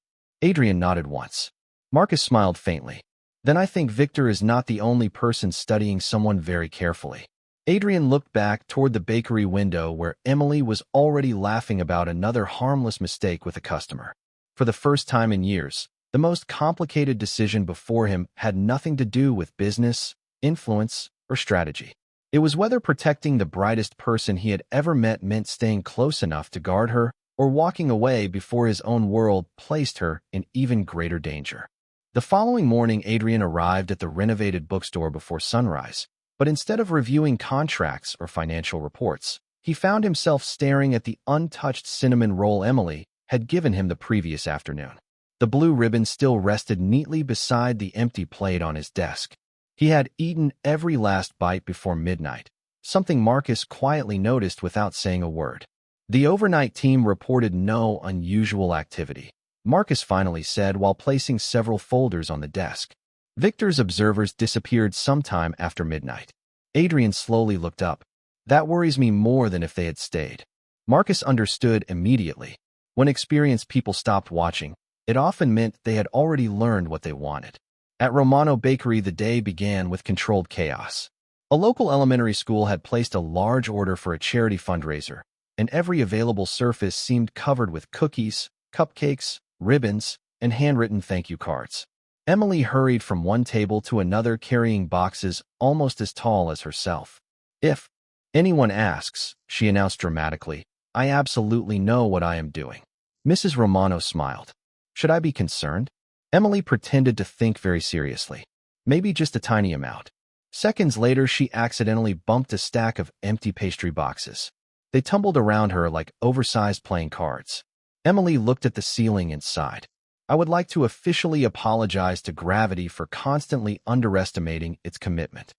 Adrian nodded once. Marcus smiled faintly. "Then I think Victor is not the only person studying someone very carefully." Adrian looked back toward the bakery window where Emily was already laughing about another harmless mistake with a customer. For the first time in years, the most complicated decision before him had nothing to do with business, influence, or strategy. It was whether protecting the brightest person he had ever met meant staying close enough to guard her or walking away before his own world placed her in even greater danger. The following morning, Adrian arrived at the renovated bookstore before sunrise, but instead of reviewing contracts or financial reports, he found himself staring at the untouched cinnamon roll Emily had given him the previous afternoon. The blue ribbon still rested neatly beside the empty plate on his desk. He had eaten every last bite before midnight, something Marcus quietly noticed without saying a word. The overnight team reported no unusual activity, Marcus finally said while placing several folders on the desk. Victor's observers disappeared sometime after midnight. Adrian slowly looked up. That worries me more than if they had stayed. Marcus understood immediately. When experienced people stopped watching, it often meant they had already learned what they wanted. At Romano Bakery, the day began with controlled chaos. A local elementary school had placed a large order for a charity fundraiser, and every available surface seemed covered with cookies, cupcakes, ribbons, and handwritten thank you cards. Emily hurried from one table to another carrying boxes almost as tall as herself. "If anyone asks," she announced dramatically, "I absolutely know what I am doing." Mrs. Romano smiled. "Should I be concerned?" Emily pretended to think very seriously. Maybe just a tiny amount. Seconds later, she accidentally bumped a stack of empty pastry boxes. They tumbled around her like oversized playing cards. Emily looked at the ceiling and sighed. "I would like to officially apologize to gravity for constantly underestimating its commitment."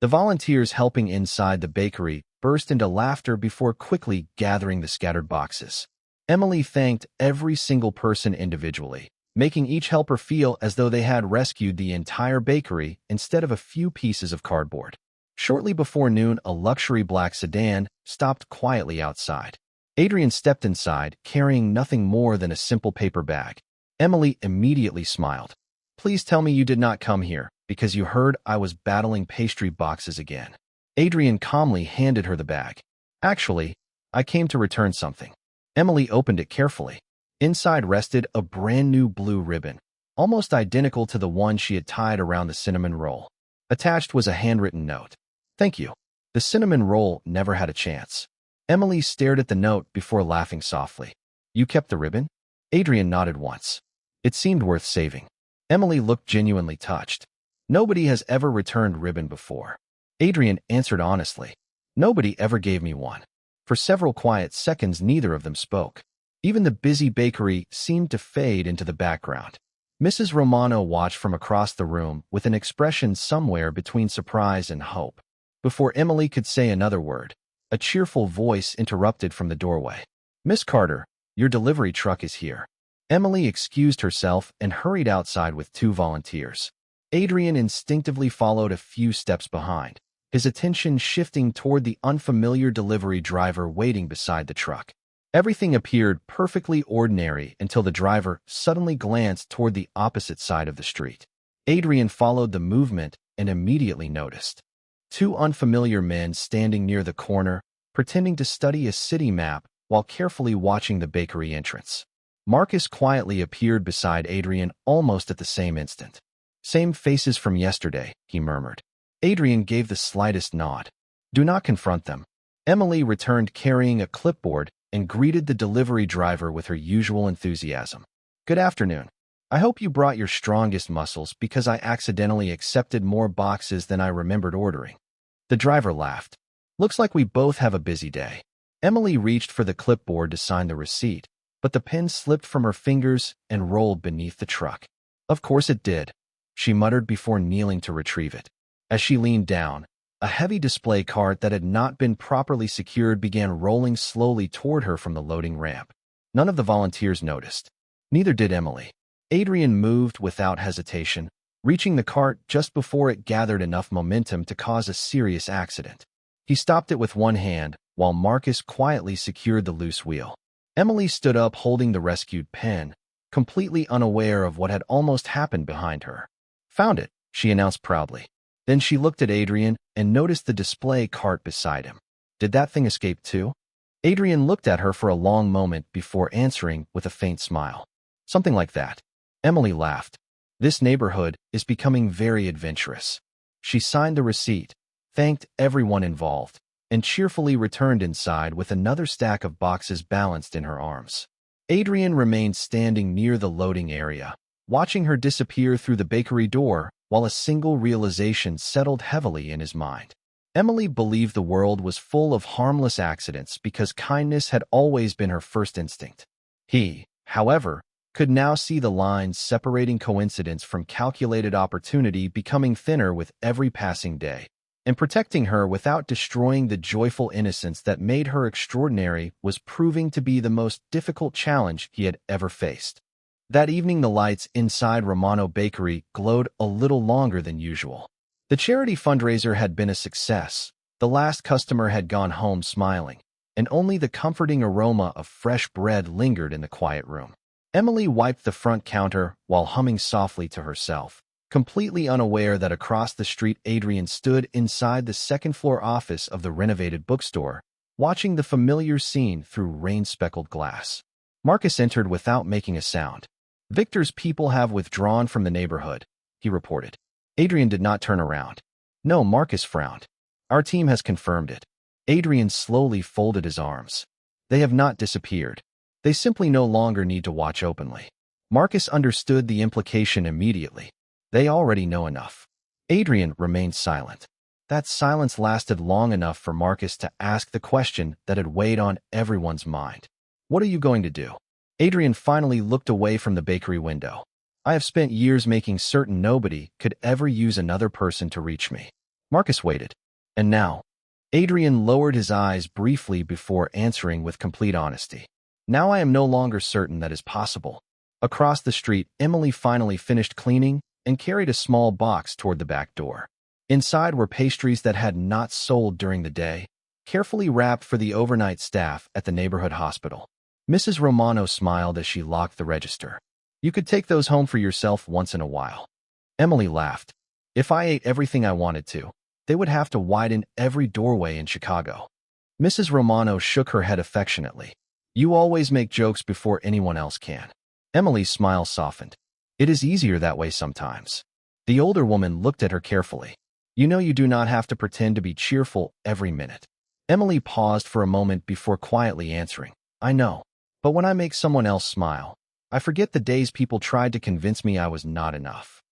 The volunteers helping inside the bakery burst into laughter before quickly gathering the scattered boxes. Emily thanked every single person individually, making each helper feel as though they had rescued the entire bakery instead of a few pieces of cardboard. Shortly before noon, a luxury black sedan stopped quietly outside. Adrian stepped inside, carrying nothing more than a simple paper bag. Emily immediately smiled. "Please tell me you did not come here because you heard I was battling pastry boxes again." Adrian calmly handed her the bag. "Actually, I came to return something." Emily opened it carefully. Inside rested a brand new blue ribbon, almost identical to the one she had tied around the cinnamon roll. Attached was a handwritten note. "Thank you." The cinnamon roll never had a chance. Emily stared at the note before laughing softly. "You kept the ribbon?" Adrian nodded once. It seemed worth saving. Emily looked genuinely touched. "Nobody has ever returned ribbon before." Adrian answered honestly. "Nobody ever gave me one." For several quiet seconds, neither of them spoke. Even the busy bakery seemed to fade into the background. Mrs. Romano watched from across the room with an expression somewhere between surprise and hope. Before Emily could say another word, a cheerful voice interrupted from the doorway. "Miss Carter, your delivery truck is here." Emily excused herself and hurried outside with two volunteers. Adrian instinctively followed a few steps behind. his attention shifting toward the unfamiliar delivery driver waiting beside the truck. Everything appeared perfectly ordinary until the driver suddenly glanced toward the opposite side of the street. Adrian followed the movement and immediately noticed two unfamiliar men standing near the corner, pretending to study a city map while carefully watching the bakery entrance. Marcus quietly appeared beside Adrian almost at the same instant. "Same faces from yesterday," he murmured. Adrian gave the slightest nod. "Do not confront them." Emily returned carrying a clipboard and greeted the delivery driver with her usual enthusiasm. "Good afternoon. I hope you brought your strongest muscles because I accidentally accepted more boxes than I remembered ordering." The driver laughed. "Looks like we both have a busy day." Emily reached for the clipboard to sign the receipt, but the pen slipped from her fingers and rolled beneath the truck. "Of course it did," she muttered before kneeling to retrieve it. As she leaned down, a heavy display cart that had not been properly secured began rolling slowly toward her from the loading ramp. None of the volunteers noticed. Neither did Emily. Adrian moved without hesitation, reaching the cart just before it gathered enough momentum to cause a serious accident. He stopped it with one hand, while Marcus quietly secured the loose wheel. Emily stood up holding the rescued pen, completely unaware of what had almost happened behind her. "Found it," she announced proudly. Then she looked at Adrian and noticed the display cart beside him. "Did that thing escape too?" Adrian looked at her for a long moment before answering with a faint smile. "Something like that." Emily laughed. "This neighborhood is becoming very adventurous." She signed the receipt, thanked everyone involved, and cheerfully returned inside with another stack of boxes balanced in her arms. Adrian remained standing near the loading area, watching her disappear through the bakery door while a single realization settled heavily in his mind. Emily believed the world was full of harmless accidents because kindness had always been her first instinct. He, however, could now see the lines separating coincidence from calculated opportunity becoming thinner with every passing day, and protecting her without destroying the joyful innocence that made her extraordinary was proving to be the most difficult challenge he had ever faced. That evening, the lights inside Romano Bakery glowed a little longer than usual. The charity fundraiser had been a success. The last customer had gone home smiling, and only the comforting aroma of fresh bread lingered in the quiet room. Emily wiped the front counter while humming softly to herself, completely unaware that across the street Adrian stood inside the second-floor office of the renovated bookstore, watching the familiar scene through rain-speckled glass. Marcus entered without making a sound. "Victor's people have withdrawn from the neighborhood," he reported. Adrian did not turn around. "No," Marcus frowned. "Our team has confirmed it." Adrian slowly folded his arms. "They have not disappeared. They simply no longer need to watch openly." Marcus understood the implication immediately. They already know enough. Adrian remained silent. That silence lasted long enough for Marcus to ask the question that had weighed on everyone's mind. "What are you going to do?" Adrian finally looked away from the bakery window. "I have spent years making certain nobody could ever use another person to reach me." Marcus waited. "And now?" Adrian lowered his eyes briefly before answering with complete honesty. "Now I am no longer certain that is possible." Across the street, Emily finally finished cleaning and carried a small box toward the back door. Inside were pastries that had not sold during the day, carefully wrapped for the overnight staff at the neighborhood hospital. Mrs. Romano smiled as she locked the register. "You could take those home for yourself once in a while." Emily laughed. "If I ate everything I wanted to, they would have to widen every doorway in Chicago." Mrs. Romano shook her head affectionately. "You always make jokes before anyone else can." Emily's smile softened. "It is easier that way sometimes." The older woman looked at her carefully. "You know you do not have to pretend to be cheerful every minute." Emily paused for a moment before quietly answering, "I know. But when I make someone else smile, I forget the days people tried to convince me I was not enough."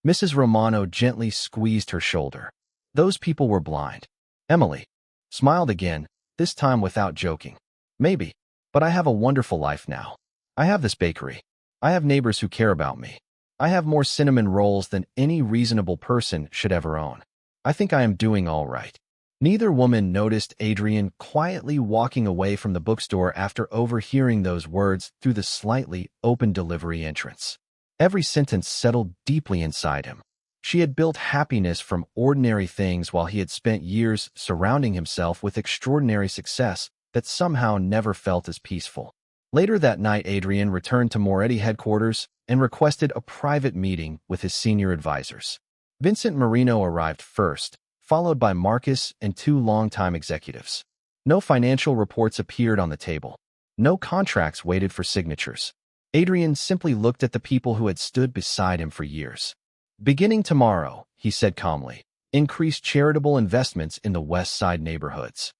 Mrs. Romano gently squeezed her shoulder. "Those people were blind." Emily smiled again, this time without joking. "Maybe. But I have a wonderful life now. I have this bakery. I have neighbors who care about me. I have more cinnamon rolls than any reasonable person should ever own. I think I am doing all right." Neither woman noticed Adrian quietly walking away from the bookstore after overhearing those words through the slightly open delivery entrance. Every sentence settled deeply inside him. She had built happiness from ordinary things while he had spent years surrounding himself with extraordinary success that somehow never felt as peaceful. Later that night, Adrian returned to Moretti headquarters and requested a private meeting with his senior advisors. Vincent Marino arrived first, followed by Marcus and two longtime executives. No financial reports appeared on the table. No contracts waited for signatures. Adrian simply looked at the people who had stood beside him for years. "Beginning tomorrow," he said calmly, "increase charitable investments in the West Side neighborhoods."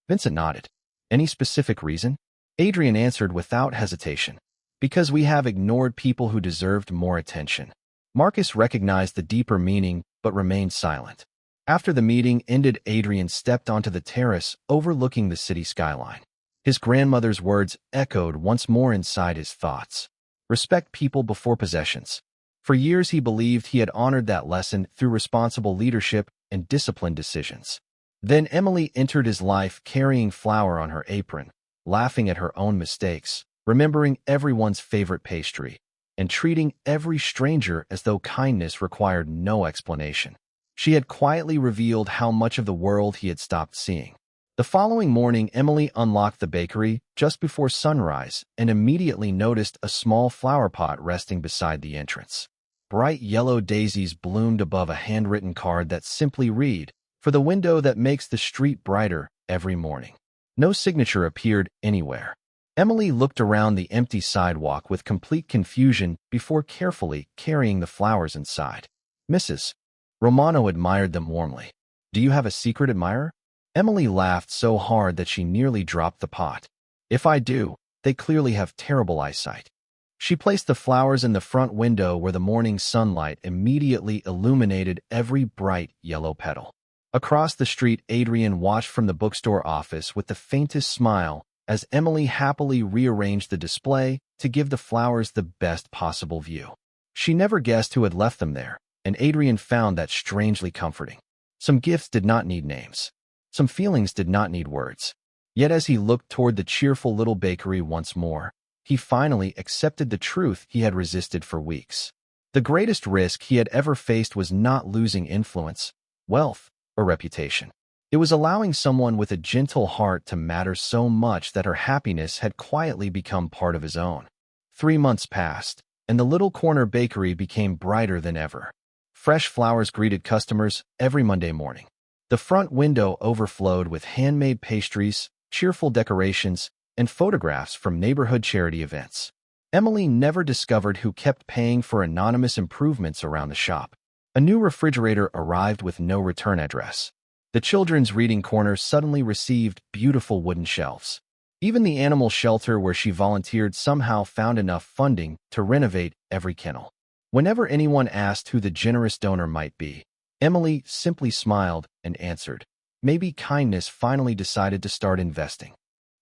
Vincent nodded. "Any specific reason?" Adrian answered without hesitation. "Because we have ignored people who deserved more attention." Marcus recognized the deeper meaning but remained silent. After the meeting ended, Adrian stepped onto the terrace overlooking the city skyline. His grandmother's words echoed once more inside his thoughts. Respect people before possessions. For years he believed he had honored that lesson through responsible leadership and disciplined decisions. Then Emily entered his life carrying flour on her apron, laughing at her own mistakes, remembering everyone's favorite pastry, and treating every stranger as though kindness required no explanation. She had quietly revealed how much of the world he had stopped seeing. The following morning, Emily unlocked the bakery just before sunrise and immediately noticed a small flower pot resting beside the entrance. Bright yellow daisies bloomed above a handwritten card that simply read, "For the window that makes the street brighter every morning." No signature appeared anywhere. Emily looked around the empty sidewalk with complete confusion before carefully carrying the flowers inside. "Mrs. Romano admired them warmly. Do you have a secret admirer?" Emily laughed so hard that she nearly dropped the pot. "If I do, they clearly have terrible eyesight." She placed the flowers in the front window where the morning sunlight immediately illuminated every bright yellow petal. Across the street, Adrian watched from the bookstore office with the faintest smile as Emily happily rearranged the display to give the flowers the best possible view. She never guessed who had left them there, and Adrian found that strangely comforting. Some gifts did not need names. Some feelings did not need words. Yet as he looked toward the cheerful little bakery once more, he finally accepted the truth he had resisted for weeks. The greatest risk he had ever faced was not losing influence, wealth, or reputation. It was allowing someone with a gentle heart to matter so much that her happiness had quietly become part of his own. 3 months passed, and the little corner bakery became brighter than ever. Fresh flowers greeted customers every Monday morning. The front window overflowed with handmade pastries, cheerful decorations, and photographs from neighborhood charity events. Emily never discovered who kept paying for anonymous improvements around the shop. A new refrigerator arrived with no return address. The children's reading corner suddenly received beautiful wooden shelves. Even the animal shelter where she volunteered somehow found enough funding to renovate every kennel. Whenever anyone asked who the generous donor might be, Emily simply smiled and answered, "Maybe kindness finally decided to start investing."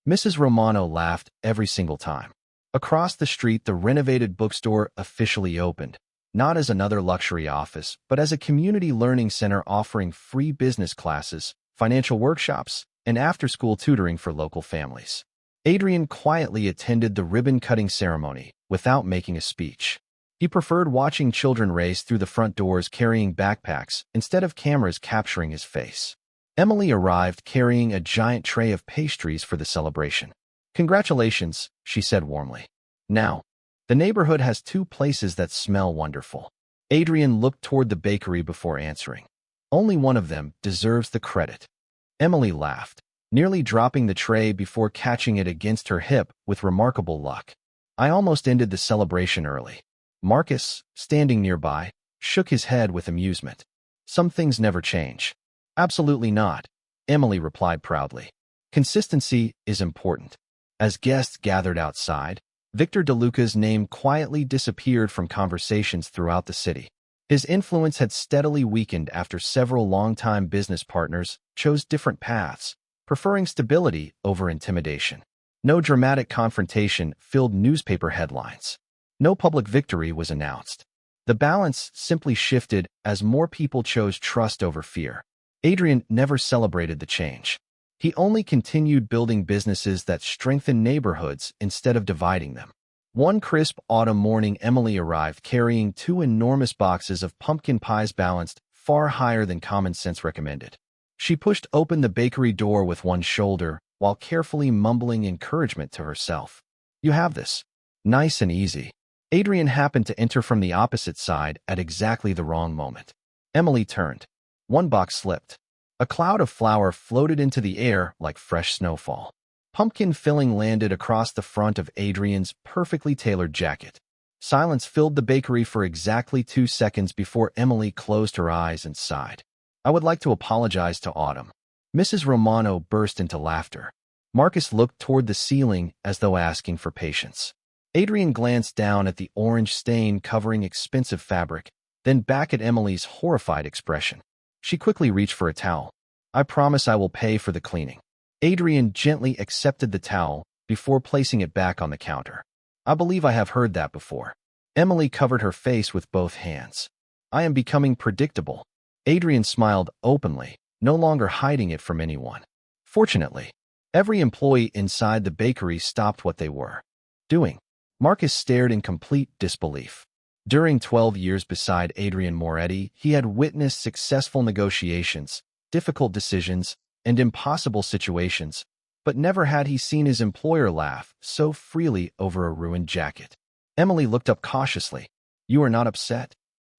Mrs. Romano laughed every single time. Across the street, the renovated bookstore officially opened, not as another luxury office, but as a community learning center offering free business classes, financial workshops, and after-school tutoring for local families. Adrian quietly attended the ribbon-cutting ceremony without making a speech. He preferred watching children race through the front doors carrying backpacks instead of cameras capturing his face. Emily arrived carrying a giant tray of pastries for the celebration. "Congratulations," she said warmly. "Now, the neighborhood has 2 places that smell wonderful." Adrian looked toward the bakery before answering. "Only one of them deserves the credit." Emily laughed, nearly dropping the tray before catching it against her hip with remarkable luck. "I almost ended the celebration early." Marcus, standing nearby, shook his head with amusement. "Some things never change." "Absolutely not," Emily replied proudly. "Consistency is important." As guests gathered outside, Victor DeLuca's name quietly disappeared from conversations throughout the city. His influence had steadily weakened after several longtime business partners chose different paths, preferring stability over intimidation. No dramatic confrontation filled newspaper headlines. No public victory was announced. The balance simply shifted as more people chose trust over fear. Adrian never celebrated the change. He only continued building businesses that strengthened neighborhoods instead of dividing them. One crisp autumn morning, Emily arrived carrying two enormous boxes of pumpkin pies balanced far higher than common sense recommended. She pushed open the bakery door with one shoulder while carefully mumbling encouragement to herself. You have this. Nice and easy. Adrian happened to enter from the opposite side at exactly the wrong moment. Emily turned. One box slipped. A cloud of flour floated into the air like fresh snowfall. Pumpkin filling landed across the front of Adrian's perfectly tailored jacket. Silence filled the bakery for exactly 2 seconds before Emily closed her eyes and sighed. I would like to apologize to Autumn. Mrs. Romano burst into laughter. Marcus looked toward the ceiling as though asking for patience. Adrian glanced down at the orange stain covering expensive fabric, then back at Emily's horrified expression. She quickly reached for a towel. I promise I will pay for the cleaning. Adrian gently accepted the towel before placing it back on the counter. I believe I have heard that before. Emily covered her face with both hands. I am becoming predictable. Adrian smiled openly, no longer hiding it from anyone. Fortunately, every employee inside the bakery stopped what they were doing. Marcus stared in complete disbelief. During 12 years beside Adrian Moretti, he had witnessed successful negotiations, difficult decisions, and impossible situations, but never had he seen his employer laugh so freely over a ruined jacket. Emily looked up cautiously. You are not upset?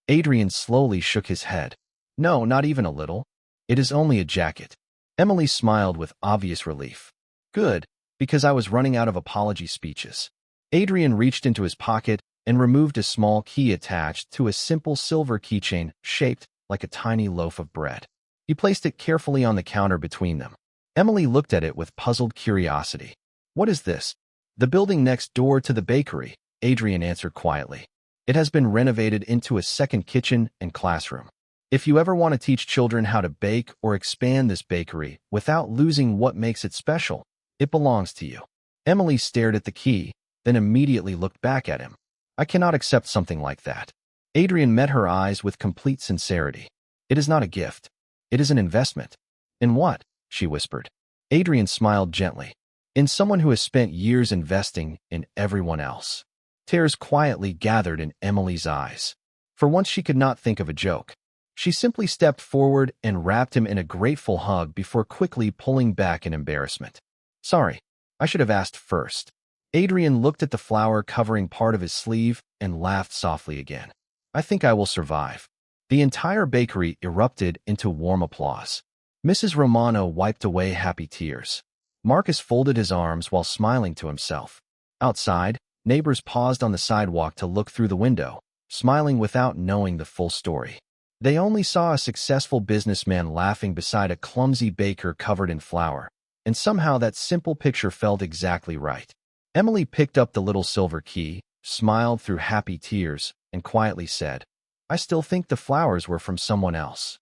Adrian slowly shook his head. No, not even a little. It is only a jacket. Emily smiled with obvious relief. Good, because I was running out of apology speeches. Adrian reached into his pocket and removed a small key attached to a simple silver keychain shaped like a tiny loaf of bread. He placed it carefully on the counter between them. Emily looked at it with puzzled curiosity. What is this? The building next door to the bakery, Adrian answered quietly. It has been renovated into a second kitchen and classroom. If you ever want to teach children how to bake or expand this bakery without losing what makes it special, it belongs to you. Emily stared at the key, then immediately looked back at him. I cannot accept something like that. Adrian met her eyes with complete sincerity. It is not a gift. It is an investment. In what? She whispered. Adrian smiled gently. In someone who has spent years investing in everyone else. Tears quietly gathered in Emily's eyes. For once she could not think of a joke. She simply stepped forward and wrapped him in a grateful hug before quickly pulling back in embarrassment. Sorry, I should have asked first. Adrian looked at the flower covering part of his sleeve and laughed softly again. I think I will survive. The entire bakery erupted into warm applause. Mrs. Romano wiped away happy tears. Marcus folded his arms while smiling to himself. Outside, neighbors paused on the sidewalk to look through the window, smiling without knowing the full story. They only saw a successful businessman laughing beside a clumsy baker covered in flour, and somehow that simple picture felt exactly right. Emily picked up the little silver key, smiled through happy tears, and quietly said, I still think the flowers were from someone else.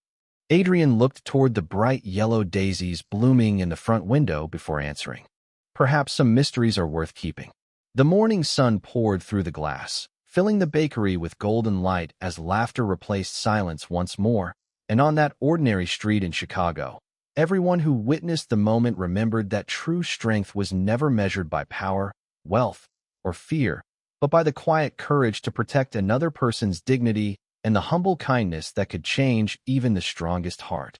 Adrian looked toward the bright yellow daisies blooming in the front window before answering. Perhaps some mysteries are worth keeping. The morning sun poured through the glass, filling the bakery with golden light as laughter replaced silence once more, and on that ordinary street in Chicago, everyone who witnessed the moment remembered that true strength was never measured by power, wealth, or fear, but by the quiet courage to protect another person's dignity and the humble kindness that could change even the strongest heart.